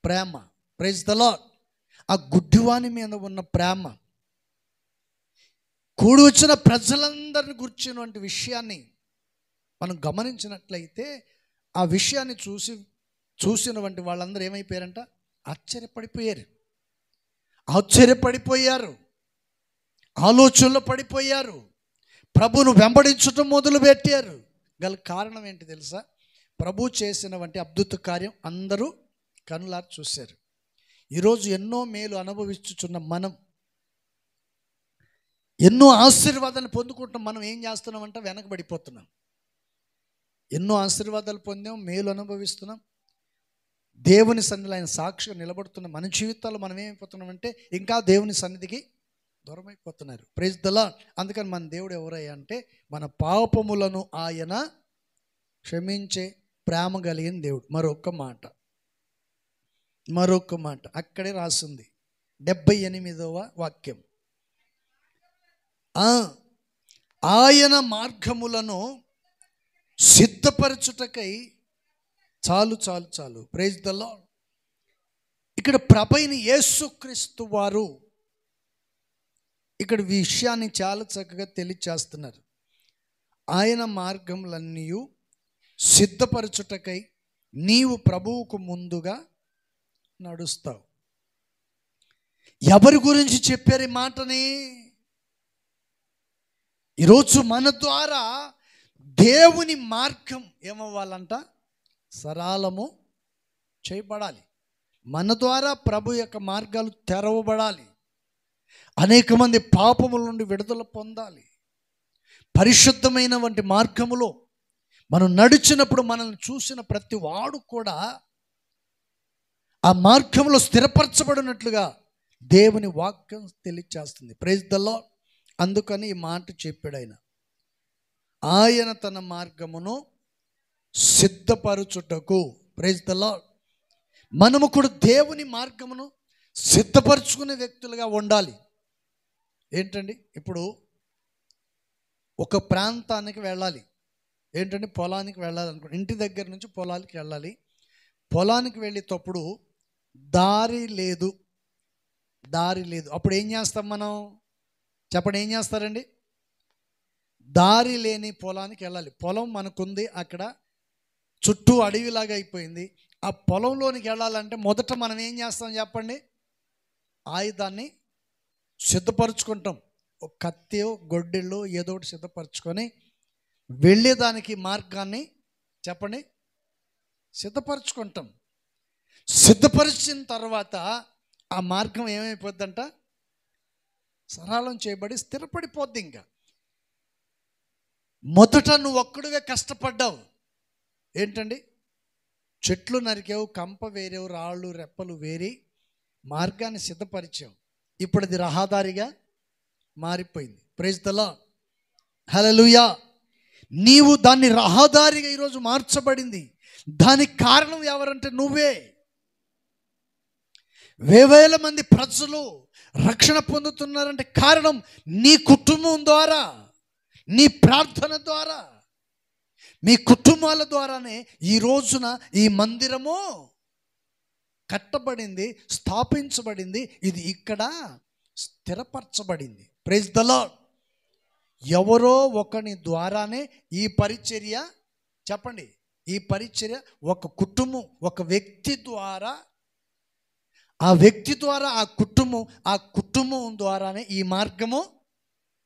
ప్రేమ. Praise the lord. ఆ గుడ్డివాని మీద ఉన్న ప్రేమ, కూడి వచ్చిన ప్రజలందరిని గుర్చినటువంటి విషయాన్ని మనం గమనించినట్లయితే ఆ విషయాన్ని చూసినటువంటి వాళ్ళందరూ ఏమైపోయారంట, ఆశ్చర్యపడిపోయారు, ఆలోచనలో పడిపోయారు, ప్రభువును వెంబడించటం మొదలుపెట్టారు. గల కారణం ఏంటి తెలుసా? ప్రభు చేసినటువంటి అద్భుత కార్యం అందరూ కనులారా చూశారు. ఈరోజు ఎన్నో మేలు అనుభవించుచున్న మనం, ఎన్నో ఆశీర్వాదాన్ని పొందుకుంటున్నాం. మనం ఏం చేస్తున్నామంటే వెనకబడిపోతున్నాం. ఎన్నో ఆశీర్వాదాలు పొందాం, మేలు అనుభవిస్తున్నాం, దేవుని సన్నిధిలో ఆయన సాక్షిగా నిలబడుతున్నాం. మన జీవితాల్లో మనం ఏమైపోతున్నామంటే ఇంకా దేవుని సన్నిధికి దూరం అయిపోతున్నారు. Praise the lord. అందుకని మన దేవుడు ఎవరయ్యా అంటే మన పాపములను ఆయన క్షమించే ప్రేమ కలిగిన దేవుడు. మరొక మాట అక్కడే రాసింది, 78వ వాక్యం. ఆయన మార్గములను సిద్ధపరచుటకై చాలు. Praise the lord. ఇక్కడ ప్రభైన యేసుక్రీస్తు వారు ఇక్కడ విషయాన్ని చాలా చక్కగా తెలియచేస్తున్నారు. ఆయన మార్గములన్నీ సిద్ధపరచుటకై నీవు ప్రభువుకు ముందుగా నడుస్తావు. ఎవరి గురించి చెప్పారు ఈ మాటని? ఈరోజు మన ద్వారా దేవుని మార్గం ఏమవ్వాలంట, సరళము చేయబడాలి. మన ద్వారా ప్రభు యొక్క మార్గాలు తెరవబడాలి. అనేక మంది పాపముల నుండి విడుదల పొందాలి. పరిశుద్ధమైన వంటి మార్గములో మనం నడిచినప్పుడు మనల్ని చూసిన ప్రతి వాడు కూడా ఆ మార్గంలో స్థిరపరచబడినట్లుగా దేవుని వాక్యం తెలియచేస్తుంది. Praise the lord. అందుకని ఈ మాట చెప్పాడు ఆయన తన మార్గమును సిద్ధపరచుటకు. Praise the lord. మనము కూడా దేవుని మార్గమును సిద్ధపరచుకునే వ్యక్తులుగా ఉండాలి. ఏంటండి, ఇప్పుడు ఒక ప్రాంతానికి వెళ్ళాలి, పొలానికి వెళ్ళాలి అనుకో, ఇంటి దగ్గర నుంచి పొలానికి వెళ్ళాలి. పొలానికి వెళ్ళేటప్పుడు దారి లేదు. అప్పుడు ఏం చేస్తాం మనం? చెప్పండి, ఏం చేస్తారండి? దారి లేని పొలానికి వెళ్ళాలి. పొలం మనకుంది, అక్కడ చుట్టూ అడవిలాగా అయిపోయింది. ఆ పొలంలోనికి వెళ్ళాలంటే మొదట మనం ఏం చేస్తాం చెప్పండి? ఆయుధాన్ని సిద్ధపరచుకుంటాం. ఒక కత్తి, గొడ్డెళ్ళు ఏదో ఒకటి సిద్ధపరచుకొని వెళ్ళేదానికి మార్గాన్ని చెప్పండి సిద్ధపరచుకుంటాం. సిద్ధపరిచిన తర్వాత ఆ మార్గం ఏమైపోద్దంట, సరళం చేయబడి స్థిరపడిపోద్ది. ఇంకా మొదట నువ్వు ఒక్కడుగా కష్టపడ్డావు. ఏంటండి, చెట్లు నరికావు, కంప వేరావు, రాళ్ళు రెప్పలు వేరి మార్గాన్ని సిద్ధపరిచావు. ఇప్పుడు అది రహదారిగా మారిపోయింది. ప్రైజ్ ది లార్డ్, హల్లెలూయా. నీవు దాన్ని రహదారిగా ఈరోజు మార్చబడింది. దానికి కారణం ఎవరంటే నువ్వే. వేవేల మంది ప్రజలు రక్షణ పొందుతున్నారంటే కారణం నీ కుటుంబం ద్వారా, నీ ప్రార్థన ద్వారా, మీ కుటుంబాల ద్వారానే ఈ రోజున ఈ మందిరము కట్టబడింది, స్థాపించబడింది. ఇది ఇక్కడ స్థిరపరచబడింది. Praise the lord. ఎవరో ఒకని ద్వారానే ఈ పరిచర్య, చెప్పండి, ఈ పరిచర్య ఒక కుటుంబం, ఒక వ్యక్తి ద్వారా, ఆ వ్యక్తి ద్వారా ఆ కుటుంబం ద్వారానే ఈ మార్గము,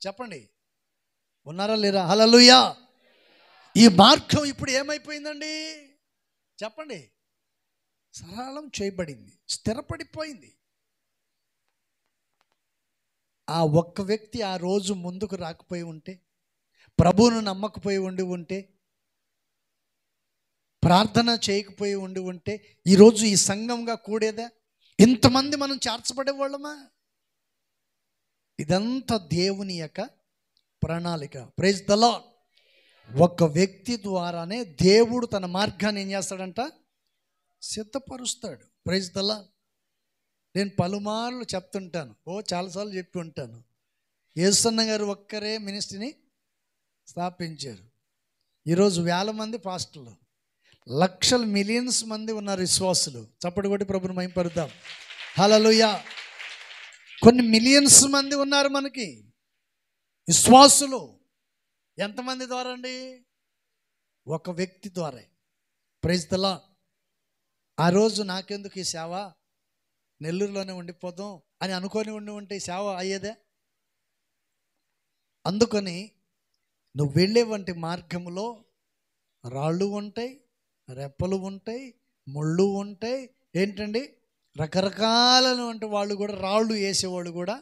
చెప్పండి, ఉన్నారా లేరా? హల్లెలూయా. ఈ మార్గం ఇప్పుడు ఏమైపోయిందండి? చెప్పండి, సరళం చేయబడింది, స్థిరపడిపోయింది. ఆ ఒక్క వ్యక్తి ఆ రోజు ముందుకు రాకపోయి ఉంటే, ప్రభువును నమ్మకపోయి ఉంటే, ప్రార్థన చేయకపోయి ఉంటే ఈరోజు ఈ సంఘంగా కూడేదా? ఇంతమంది మనం చేర్చబడేవాళ్ళమా? ఇదంతా దేవుని యొక్క ప్రణాళిక. Praise the Lord. ఒక వ్యక్తి ద్వారానే దేవుడు తన మార్గాన్ని ఏం చేస్తాడంట? సిద్ధపరుస్తాడు. Praise the Lord. నేను పలుమార్లు చెప్తుంటాను, చాలాసార్లు చెప్పి ఉంటాను. యేసన్న గారు ఒక్కరే మినిస్ట్రీని స్థాపించారు. ఈరోజు వేల మంది పాస్టర్లు, లక్షలు, మిలియన్స్ మంది ఉన్నారు విశ్వాసులు. చప్పటి కొట్టి ప్రభుని మహిమపరుద్దాం. హల్లెలూయా. కొన్ని మిలియన్స్ మంది ఉన్నారు మనకి విశ్వాసులు. ఎంతమంది ద్వారా అండి? ఒక వ్యక్తి ద్వారా. Praise the lord. ఆ రోజు నాకెందుకు ఈ సేవ, నెల్లూరులోనే ఉండిపోదాం అని అనుకొని ఉంటే ఈ సేవ అయ్యేదే? అందుకని నువ్వు వెళ్ళేవంటి మార్గంలో రాళ్ళు ఉంటాయి, రెప్పలు ఉంటాయి, ముళ్ళు ఉంటాయి. ఏంటండి, రకరకాలైనటువంటి వాళ్ళు కూడా, రాళ్ళు వేసేవాళ్ళు కూడా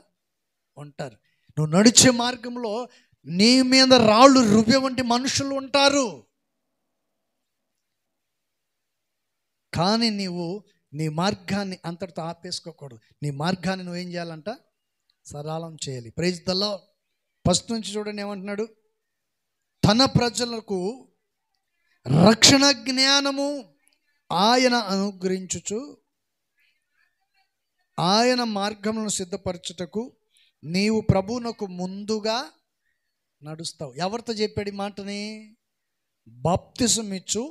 ఉంటారు. నువ్వు నడిచే మార్గంలో నీ మీద రాళ్ళు రువ్వే వంటి మనుషులు ఉంటారు. కానీ నీవు నీ మార్గాన్ని అంతటితో ఆపేసుకోకూడదు. నీ మార్గాన్ని నువ్వేం చేయాలంట? సరళం చేయాలి. Praise the lord. ఫస్ట్ నుంచి చూడండి ఏమంటున్నాడు? తన ప్రజలకు రక్షణ జ్ఞానము ఆయన అనుగ్రహించుచు ఆయన మార్గములను సిద్ధపరచుటకు నీవు ప్రభువునకు ముందుగా నడుస్తావు. ఎవరితో చెప్పాడు ఈ మాటని? బాప్తిసం ఇచ్చు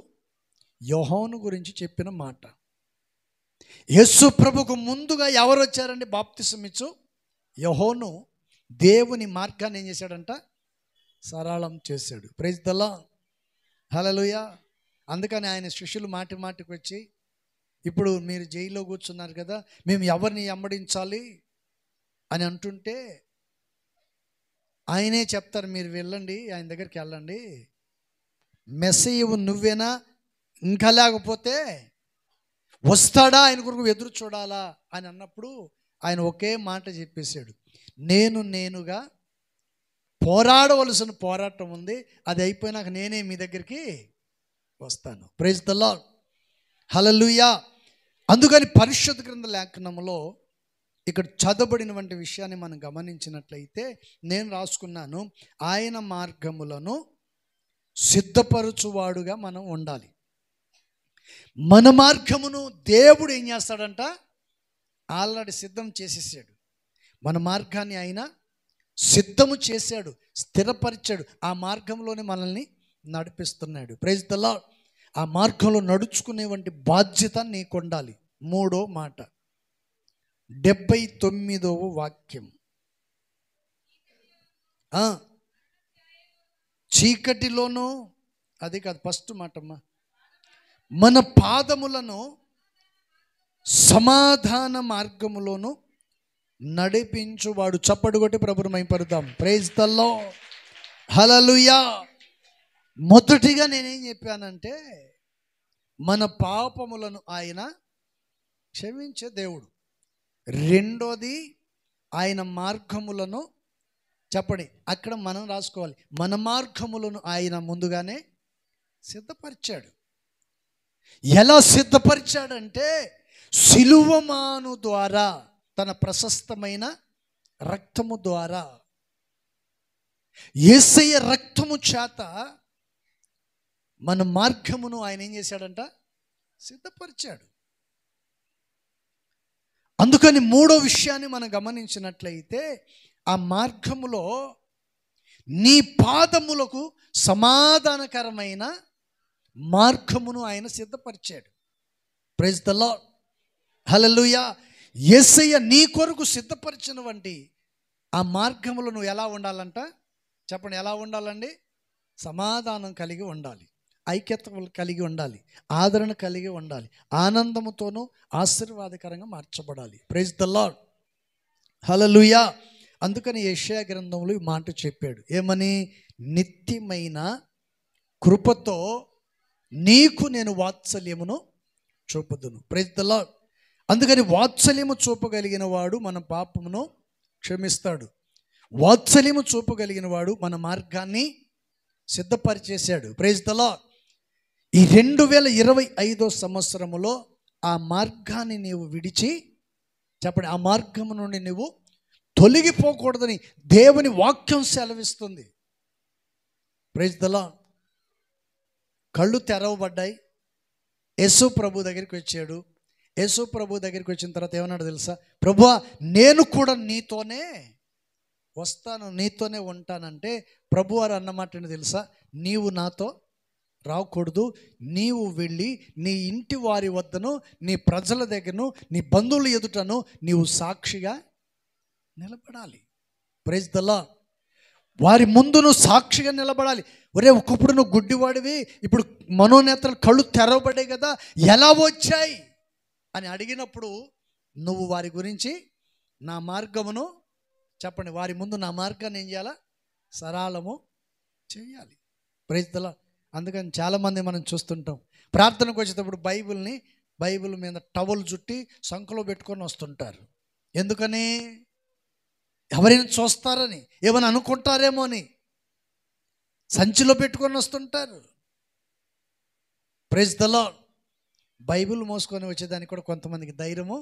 యోహాను గురించి చెప్పిన మాట. యేసు ప్రభుకు ముందుగా ఎవరు వచ్చారండి? బాప్తిసం ఇచ్చు యోహాను. దేవుని మార్గాన్ని ఏం చేశాడంట? సరళం చేశాడు. Praise the Lord, hallelujah. అందుకని ఆయన శిష్యులు మాటి మాటికి వచ్చి, ఇప్పుడు మీరు జైల్లో కూర్చున్నారు కదా, మేము ఎవరిని వెంబడించాలి అని అంటుంటే ఆయనే చెప్తారు, మీరు వెళ్ళండి, ఆయన దగ్గరికి వెళ్ళండి, మెస్సయ్యవు నువ్వేనా, ఇంకా లేకపోతే వస్తాడా, ఆయన కొరకు ఎదురు చూడాలా అని అన్నప్పుడు ఆయన ఒకే మాట చెప్పేశాడు, నేనుగా పోరాడవలసిన పోరాటం ఉంది, అది అయిపోయినాక నేనే మీ దగ్గరికి వస్తాను. Praise the Lord, hallelujah. అందుకని పరిశుద్ధ గ్రంథ లేఖనంలో ఇక్కడ చదవబడినటువంటి విషయాన్ని మనం గమనించినట్లయితే, నేను రాసుకున్నాను, ఆయన మార్గములను సిద్ధపరచువాడుగా మనం ఉండాలి. మన మార్గమును దేవుడు ఏం చేస్తాడంట? ఆల్రెడీ సిద్ధం చేసేసాడు. మన మార్గాన్ని ఆయన సిద్ధము చేశాడు, స్థిరపరిచాడు. ఆ మార్గంలోనే మనల్ని నడిపిస్తున్నాడు. Praise the lord. ఆ మార్గంలో నడుచుకునేటువంటి బాధ్యత నీకు ఉండాలి. మూడో మాట, 79వ వాక్యం. చీకటిలోనూ, అది కాదు, ఫస్ట్ మాటమ్మా, మన పాదములను సమాధాన మార్గములోను నడిపించువాడు. చప్పడు కొట్టి ప్రభుని మహిమపరుద్దాం. ప్రైజ్ ది లార్డ్, హల్లెలూయా. మొదటిగా నేనేం చెప్పానంటే, మన పాపములను ఆయన క్షమించే దేవుడు. రెండోది, ఆయన మార్గములను, చెప్పండి, అక్కడ మనం రాసుకోవాలి, మన మార్గములను ఆయన ముందుగానే సిద్ధపరిచాడు. ఎలా సిద్ధపరిచాడంటే, సిలువమాను ద్వారా తన ప్రశస్తమైన రక్తము ద్వారా, యేసయ్య రక్తము చేత మన మార్గమును ఆయన ఏం చేశాడంట? సిద్ధపరిచాడు. అందుకని మూడో విషయాన్ని మనం గమనించినట్లయితే, ఆ మార్గములో నీ పాదములకు సమాధానకరమైన మార్గమును ఆయన సిద్ధపరిచాడు. Praise the lord, hallelujah. యేసయ్య నీ కొరకు సిద్ధపరిచిన వంటి ఆ మార్గములో నువ్వు ఎలా ఉండాలంట? చెప్పండి, ఎలా ఉండాలండి? సమాధానం కలిగి ఉండాలి, ఐక్యత కలిగి ఉండాలి, ఆదరణ కలిగి ఉండాలి, ఆనందముతోనూ ఆశీర్వాదకరంగా మార్చబడాలి. Praise the lord, hallelujah. అందుకని యెషయా గ్రంథంలో ఈ మాట చెప్పాడు, ఏమని? నిత్యమైన కృపతో నీకు నేను వాత్సల్యమును చూపుదును. Praise the lord. అందుకని వాత్సల్యము చూపగలిగిన వాడు మన పాపమును క్షమిస్తాడు. వాత్సల్యము చూపగలిగిన వాడు మన మార్గాన్ని సిద్ధపరిచేశాడు. Praise the lord. ఈ 2025 సంవత్సరములో ఆ మార్గాన్ని నీవు విడిచి, చెప్పండి, ఆ మార్గము నుండి నువ్వు తొలగిపోకూడదని దేవుని వాక్యం సెలవిస్తుంది. Praise the lord. కళ్ళు తెరవబడ్డాయి. యేసు ప్రభు దగ్గరికి వచ్చాడు. యేసు ప్రభు దగ్గరికి వచ్చిన తర్వాత ఏమన్నాడు తెలుసా? ప్రభువా, నేను కూడా నీతోనే వస్తాను, నీతోనే ఉంటానంటే ప్రభువారు అన్నమాట తెలుసా? నీవు నాతో రాకూడదు, నీవు వెళ్ళి నీ ఇంటి వారి వద్దను, నీ ప్రజల దగ్గరను, నీ బంధువుల ఎదుటను నీవు సాక్షిగా నిలబడాలి. Praise the lord. వారి ముందు నువ్వు సాక్షిగా నిలబడాలి. ఒరే, ఒకప్పుడు నువ్వు గుడ్డివాడివి, ఇప్పుడు మనోనేత్రాలు కళ్ళు తెరవబడ్డాయి కదా, ఎలా వచ్చాయి అని అడిగినప్పుడు నువ్వు వారి గురించి నా మార్గమును, చెప్పండి, వారి ముందు నా మార్గాన్ని ఏం చేయాలా? సరళము చేయాలి. Praise the lord. అందుకని చాలామంది మనం చూస్తుంటాం, ప్రార్థనకు వచ్చేటప్పుడు బైబిల్ మీద టవల్ చుట్టి సంఖలో పెట్టుకొని వస్తుంటారు. ఎందుకని? ఎవరైనా చూస్తారని, ఏమైనా అనుకుంటారేమో అని సంచిలో పెట్టుకొని వస్తుంటారు. Praise the lord. బైబిల్ మోసుకొని వచ్చేదానికి కూడా కొంతమందికి ధైర్యము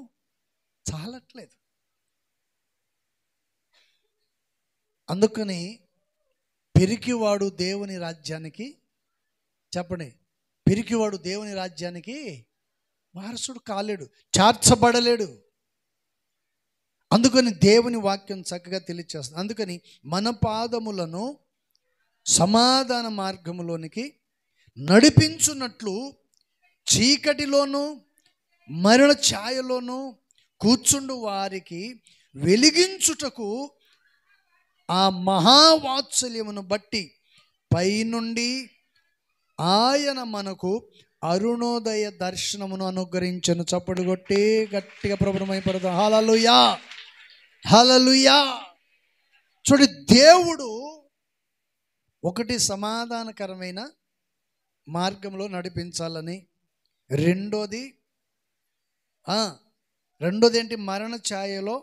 చాలట్లేదు. అందుకని పిరికివాడు దేవుని రాజ్యానికి, చెప్పండి, పిరికివాడు దేవుని రాజ్యానికి వారసుడు కాలేడు, చేర్చబడలేడు. అందుకని దేవుని వాక్యం చక్కగా తెలియచేస్తుంది. అందుకని మన పాదములను సమాధాన మార్గములోనికి నడిపించున్నట్లు చీకటిలోను మరణ ఛాయలోను కూర్చుండు వారికి వెలిగించుటకు ఆ మహావాత్సల్యమును బట్టి పైనుండి ఆయన మనకు అరుణోదయ దర్శనమును అనుగ్రహించను. చప్పుడు కొట్టి గట్టిగా ప్రభుత్వమైపడతాం. హల్లెలూయా, హల్లెలూయా. చూడు, దేవుడు ఒకటి సమాధానకరమైన మార్గంలో నడిపించాలని, రెండోది ఏంటి? మరణ ఛాయలో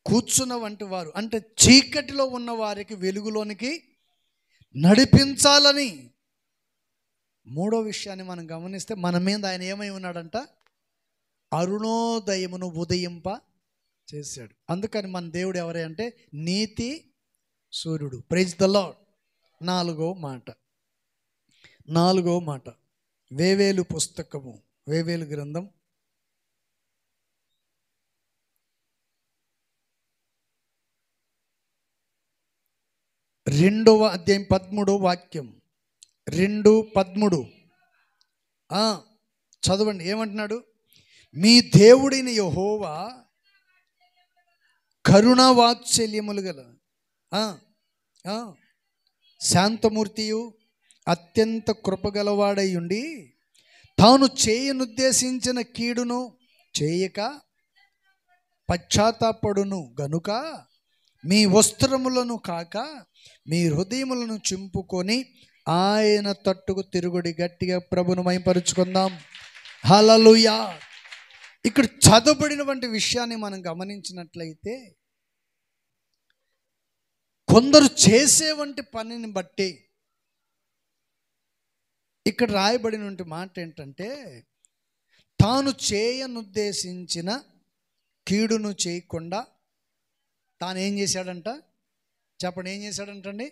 కూర్చున్న వంటి వారు, అంటే చీకటిలో ఉన్న వారికి వెలుగులోనికి నడిపించాలని. మూడో విషయాన్ని మనం గమనిస్తే, మన మీద ఆయన ఏమై ఉన్నాడంట? అరుణోదయమును ఉదయింప చేశాడు. అందుకని మన దేవుడు ఎవరే అంటే నీతి సూర్యుడు. Praise the lord. నాలుగో మాట వేవేలు పుస్తకము, వేవేలు గ్రంథం 2వ అధ్యాయం 13వ వాక్యం, 2:13. చదవండి, ఏమంటున్నాడు? మీ దేవుడైన యెహోవా కరుణా వాత్సల్యములు గల శాంతమూర్తియు అత్యంత కృపగలవాడై ఉండి తాను చేయనుద్దేశించిన కీడును చేయక పశ్చాత్తాపడును గనుక మీ వస్త్రములను కాక మీ హృదయములను చింపుకొని ఆయన తట్టుకు తిరుగుడి. గట్టిగా ప్రభును మహిమపరుచుకుందాం. హల్లెలూయా. ఇక్కడ చదవబడినటువంటి విషయాన్ని మనం గమనించినట్లయితే, కొందరు చేసేవంటి పనిని బట్టి ఇక్కడ రాయబడినటువంటి మాట ఏంటంటే, తాను చేయనుద్దేశించిన కీడును చేయకుండా తాను ఏం చేశాడంట? చెప్పండి, ఏం చేశాడంటండి?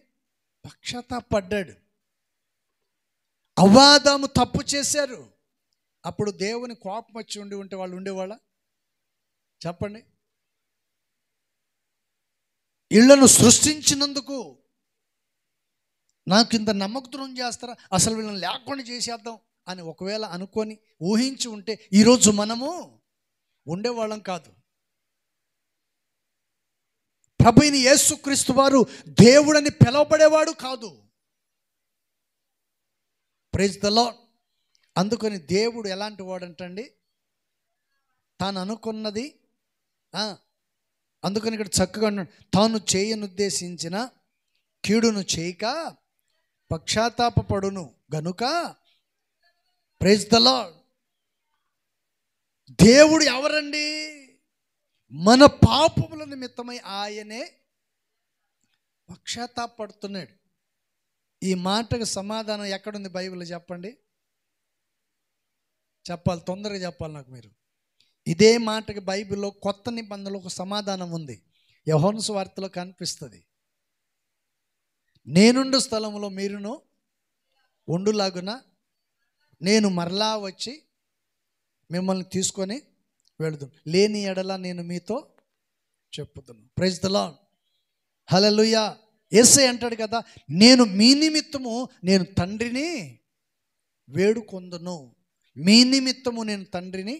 పశ్చాత్తాపడ్డాడు. అవ్వాదాము తప్పు చేశారు. అప్పుడు దేవుని కోపం వచ్చి ఉంటే వాళ్ళు ఉండేవాళ్ళ? చెప్పండి. ఇళ్లను సృష్టించినందుకు నాకు ఇంత నమ్మకద్రోహం చేస్తారా, అసలు వీళ్ళని లేకుండా చేసేద్దాం అని ఒకవేళ అనుకొని ఊహించి ఉంటే ఈరోజు మనము ఉండేవాళ్ళం కాదు. ప్రభువైన యేసుక్రీస్తు వారు దేవుడని పిలువబడేవాడు కాదు. Praise the lord. అందుకని దేవుడు ఎలాంటి వాడంటండి? తాను అనుకున్నది, అందుకని ఇక్కడ చక్కగా అన్నాడు, తాను చేయనుద్దేశించిన కీడును చేయక పశ్చాత్తాపపడును గనుక. Praise the lord. దేవుడు ఎవరండి? మన పాపముల నిమిత్తమై ఆయనే పశ్చాత్తాపడుతున్నాడు. ఈ మాటకు సమాధానం ఎక్కడుంది బైబిల్లో? చెప్పండి, చెప్పాలి, తొందరగా చెప్పాలి నాకు మీరు. ఇదే మాటకి బైబిల్లో కొత్త నిబంధనలో ఒక సమాధానం ఉంది. యోహాను సువార్తలో కనిపిస్తుంది. నేనుండు స్థలంలో మీరును ఉండులాగున నేను మరలా వచ్చి మిమ్మల్ని తీసుకొని వెళుదును, లేని ఎడల నేను మీతో చెప్పుదును. Praise the lord. హల్లెలూయా. యేసయ్య అంటాడు కదా, నేను మీ నిమిత్తము నేను తండ్రిని వేడుకొందును, మీ నిమిత్తము నేను తండ్రిని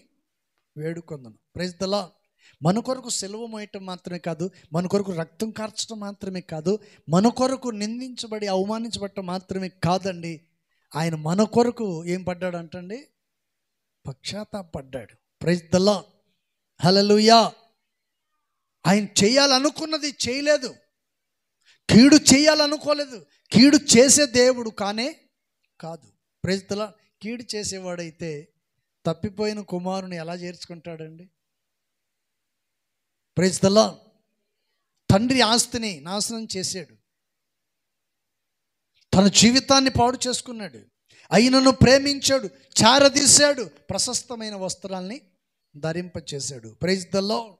వేడుకొందును. Praise the lord. మన కొరకు సెలవు మోయటం మాత్రమే కాదు, మన కొరకు రక్తం కార్చడం మాత్రమే కాదు, మన కొరకు నిందించబడి అవమానించబడటం మాత్రమే కాదండి, ఆయన మన కొరకు ఏం పడ్డాడు అంటండి? పశ్చాత్తాపడ్డాడు. Praise the lord. హల్లెలూయా. ఆయన చేయాలనుకున్నది చేయలేదు, కీడు చేయాలనుకోలేదు. కీడు చేసే దేవుడు కానే కాదు. Praise the lord. కీడు చేసేవాడైతే తప్పిపోయిన కుమారుని ఎలా చేర్చుకుంటాడండి? Praise the lord. తండ్రి ఆస్తిని నాశనం చేశాడు, తన జీవితాన్ని పాడు చేసుకున్నాడు, అయినను ప్రేమించాడు, చారదీశాడు, ప్రశస్తమైన వస్త్రాల్ని ధరింపచేశాడు. Praise the lord.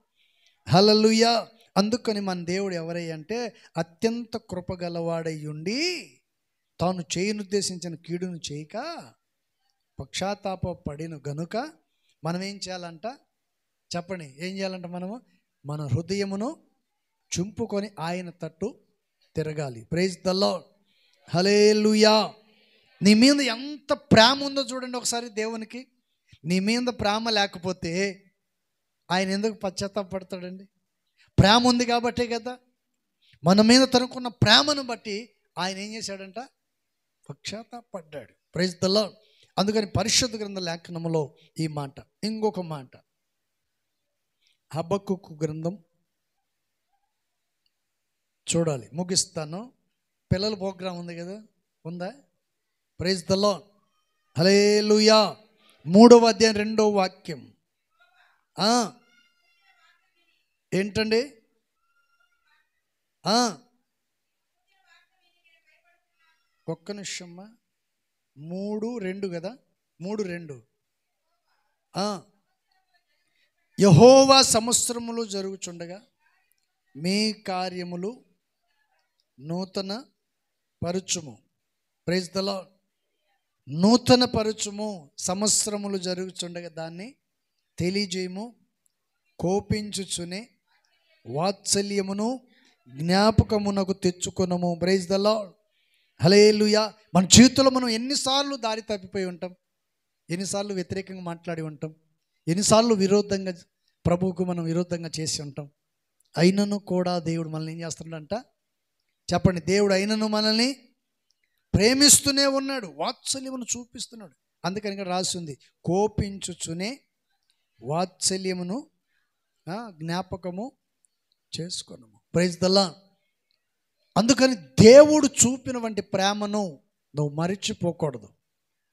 హల్లెలూయా. అందుకని మన దేవుడు ఎవరై అంటే అత్యంత కృపగలవాడై ఉండి తాను చేయనుద్దేశించిన కీడును చేయక పశ్చాత్తాప పడిన గనుక మనం ఏం చేయాలంట? చెప్పండి, ఏం చేయాలంట? మనము మన హృదయమును చుంపుకొని ఆయన తట్టు తిరగాలి. Praise the lord. హల్లెలూయా. నీ మీద ఎంత ప్రేమ ఉందో చూడండి ఒకసారి దేవునికి. నీ మీద ప్రేమ లేకపోతే ఆయన ఎందుకు పశ్చాత్తాపడతాడండి? ప్రేమ ఉంది కాబట్టే కదా. మన మీద తనకున్న ప్రేమను బట్టి ఆయన ఏం చేశాడంట? పశ్చాత్తాపడ్డాడు. Praise the lord. అందుకని పరిశుద్ధ గ్రంథ లేఖనములో ఈ మాట, ఇంకొక మాట, హబక్కూకు గ్రంథం చూడాలి, ముగిస్తాను. పిల్లల ప్రోగ్రాం ఉంది కదా, ఉందా? Praise the lord. హల్లెలూయా. 3వ అధ్యాయం 2వ వాక్యం. ఏంటండి? ఒక్క నిమిషమ్మా. 3:2 కదా, 3:2. యెహోవా సంవత్సరములు జరుగుచుండగా మీ కార్యములు నూతన పరుచుము. Praise the lord. నూతన పరుచుము. సంవత్సరములు జరుగుచుండగా దాన్ని తెలియజేయము. కోపించుచునే వాత్సల్యమును జ్ఞాపకమునకు తెచ్చుకొనము. Praise the lord. హల్లెలూయా. మన జీవితంలో మనం ఎన్నిసార్లు దారి తప్పిపోయి ఉంటాం, ఎన్నిసార్లు వ్యతిరేకంగా మాట్లాడి ఉంటాం, ఎన్నిసార్లు విరోధంగా ప్రభువుకు మనం విరోధంగా చేసి ఉంటాం. అయినను కూడా దేవుడు మనల్ని ఏం చేస్తున్నాడంట? చెప్పండి, దేవుడు అయినను మనల్ని ప్రేమిస్తూనే ఉన్నాడు, వాత్సల్యమును చూపిస్తున్నాడు. అందుకని ఇక్కడ రాసి ఉంది, కోపించుచునే వాత్సల్యమును జ్ఞాపకము చేసుకొనము. Praise the lord. అందుకని దేవుడు చూపిన వంటి ప్రేమను నువ్వు మరిచిపోకూడదు.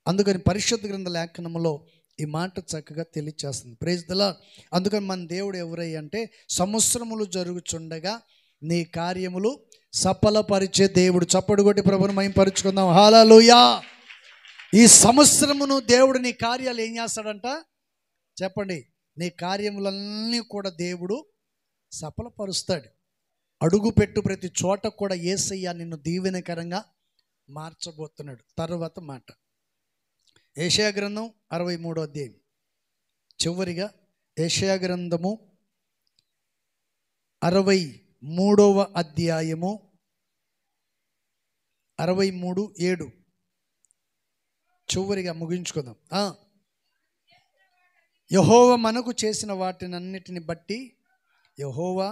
అందుకని పరిశుద్ధ గ్రంథ లేఖనములో ఈ మాట చక్కగా తెలియచేస్తుంది. Praise the lord. అందుకని మన దేవుడు ఎవరై అంటే సంవత్సరములు జరుగుచుండగా నీ కార్యములు సఫలపరిచే దేవుడు. చప్పడు కొట్టి ప్రభువును మహిమపరుచుకుందాం. హల్లెలూయా. ఈ సంవత్సరమును దేవుడు నీ కార్యాలు ఏం చేస్తాడంట? చెప్పండి, నీ కార్యములన్నీ కూడా దేవుడు సఫలపరుస్తాడు. అడుగుపెట్టు ప్రతి చోట కూడా యేసయ్య నిన్ను దీవెనకరంగా మార్చబోతున్నాడు. తర్వాత మాట యెషయా గ్రంథం 63వ అధ్యాయం, చివరిగా యెషయా గ్రంథము 63వ అధ్యాయము 63:7 చివరిగా ముగించుకుందాం. యెహోవా మనకు చేసిన వాటినన్నిటిని బట్టి యెహోవా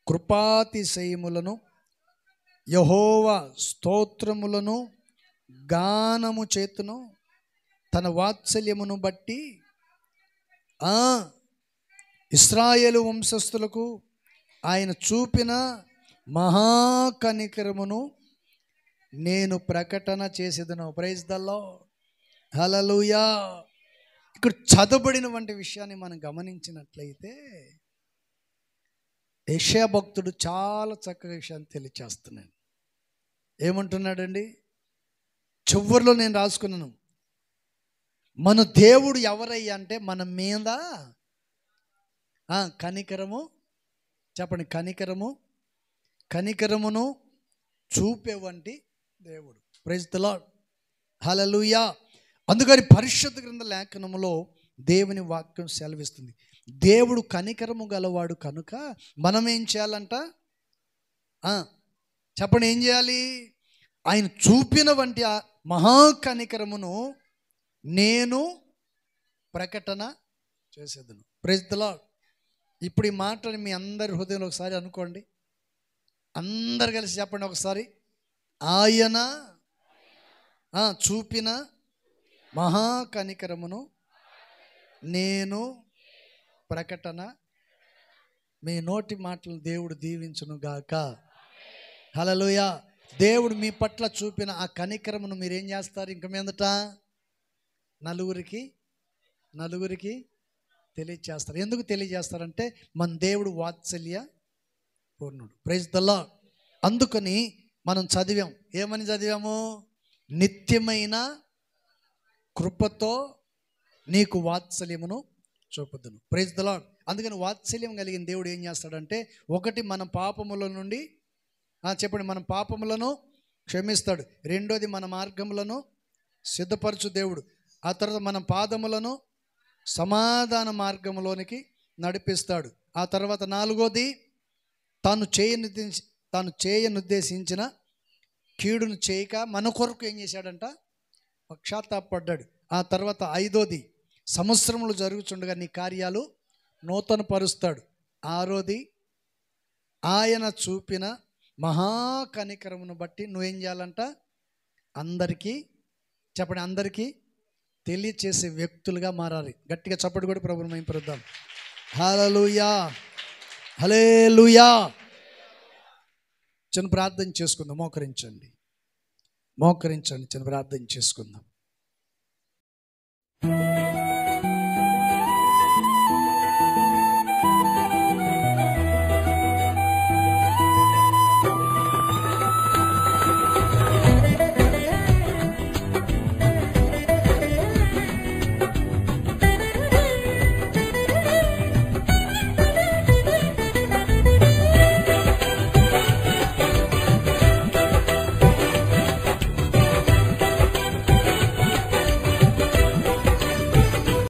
కృపాతిశయములను, యెహోవా స్తోత్రములను గానము చేతును, తన వాత్సల్యమును బట్టి ఇశ్రాయేలు వంశస్థులకు ఆయన చూపిన మహాకనికరమును నేను ప్రకటన చేసేదను. ప్రైజ్ ద లార్డ్, హల్లెలూయా. ఇక్కడ చదవబడిన వంటి విషయాన్ని మనం గమనించినట్లయితే యెషయా భక్తుడు చాలా చక్కగా విషయాన్ని తెలియచేస్తున్నాడు. ఏమంటున్నాడండి? చివరిలో నేను రాసుకున్నాను, మన దేవుడు ఎవరయ్యా అంటే మన మీద కనికరము, చెప్పండి, కనికరమును చూపేవంటి దేవుడు. Praise the Lord, hallelujah. అందుకని పరిశుద్ధ గ్రంథ లేఖనములో దేవుని వాక్యం సెలవిస్తుంది, దేవుడు కనికరము గలవాడు కనుక మనం ఏం చేయాలంట? చెప్పండి, ఏం చేయాలి? ఆయన చూపిన వంటి ఆ మహాకనికరమును నేను ప్రకటన చేసేదను. Praise the lord. ఇప్పుడు ఈ మాటని మీ అందరి హృదయంలో ఒకసారి అనుకోండి, అందరు కలిసి చెప్పండి ఒకసారి. ఆయన చూపిన మహాకనికరమును నేను ప్రకటన. మీ నోటి మాటలు దేవుడు దీవించును గాక. హల్లెలూయా. దేవుడు మీ పట్ల చూపిన ఆ కనికరమును మీరేం చేస్తారు? ఇంక మీదట నలుగురికి తెలియజేస్తారు. ఎందుకు తెలియజేస్తారంటే మన దేవుడు వాత్సల్య పూర్ణుడు. Praise the lord. అందుకని మనం చదివాం, ఏమని చదివాము? నిత్యమైన కృపతో నీకు వాత్సల్యమును చూపుదును. Praise the lord. అందుకని వాత్సల్యం కలిగిన దేవుడు ఏం చేస్తాడంటే, ఒకటి మన పాపముల నుండి చెప్పండి, మన పాపములను క్షమిస్తాడు. రెండోది మన మార్గములను సిద్ధపరచు దేవుడు. ఆ తర్వాత మన పాదములను సమాధాన మార్గంలోనికి నడిపిస్తాడు. ఆ తర్వాత నాలుగోది తాను చేయనుద్దేశించిన కీడును చేయక మన కొరకు ఏం చేశాడంట? పశ్చాత్తాపడ్డాడు. ఆ తర్వాత ఐదోది సంవత్సరములు జరుగుతుండగా నీ కార్యాలు నూతన పరుస్తాడు. ఆరోది ఆయన చూపిన మహాకనికరమును బట్టి నువ్వేం చేయాలంట? అందరికీ చెప్పండి, అందరికీ తెలియచేసే వ్యక్తులుగా మారాలి. గట్టిగా చప్పటి కూడా ప్రభువుని మహిమపరుద్దాం. హల్లెలూయా, హల్లెలూయా. చిన్న ప్రార్థన చేసుకుందాం. మోకరించండి, చిన్న ప్రార్థన చేసుకుందాం.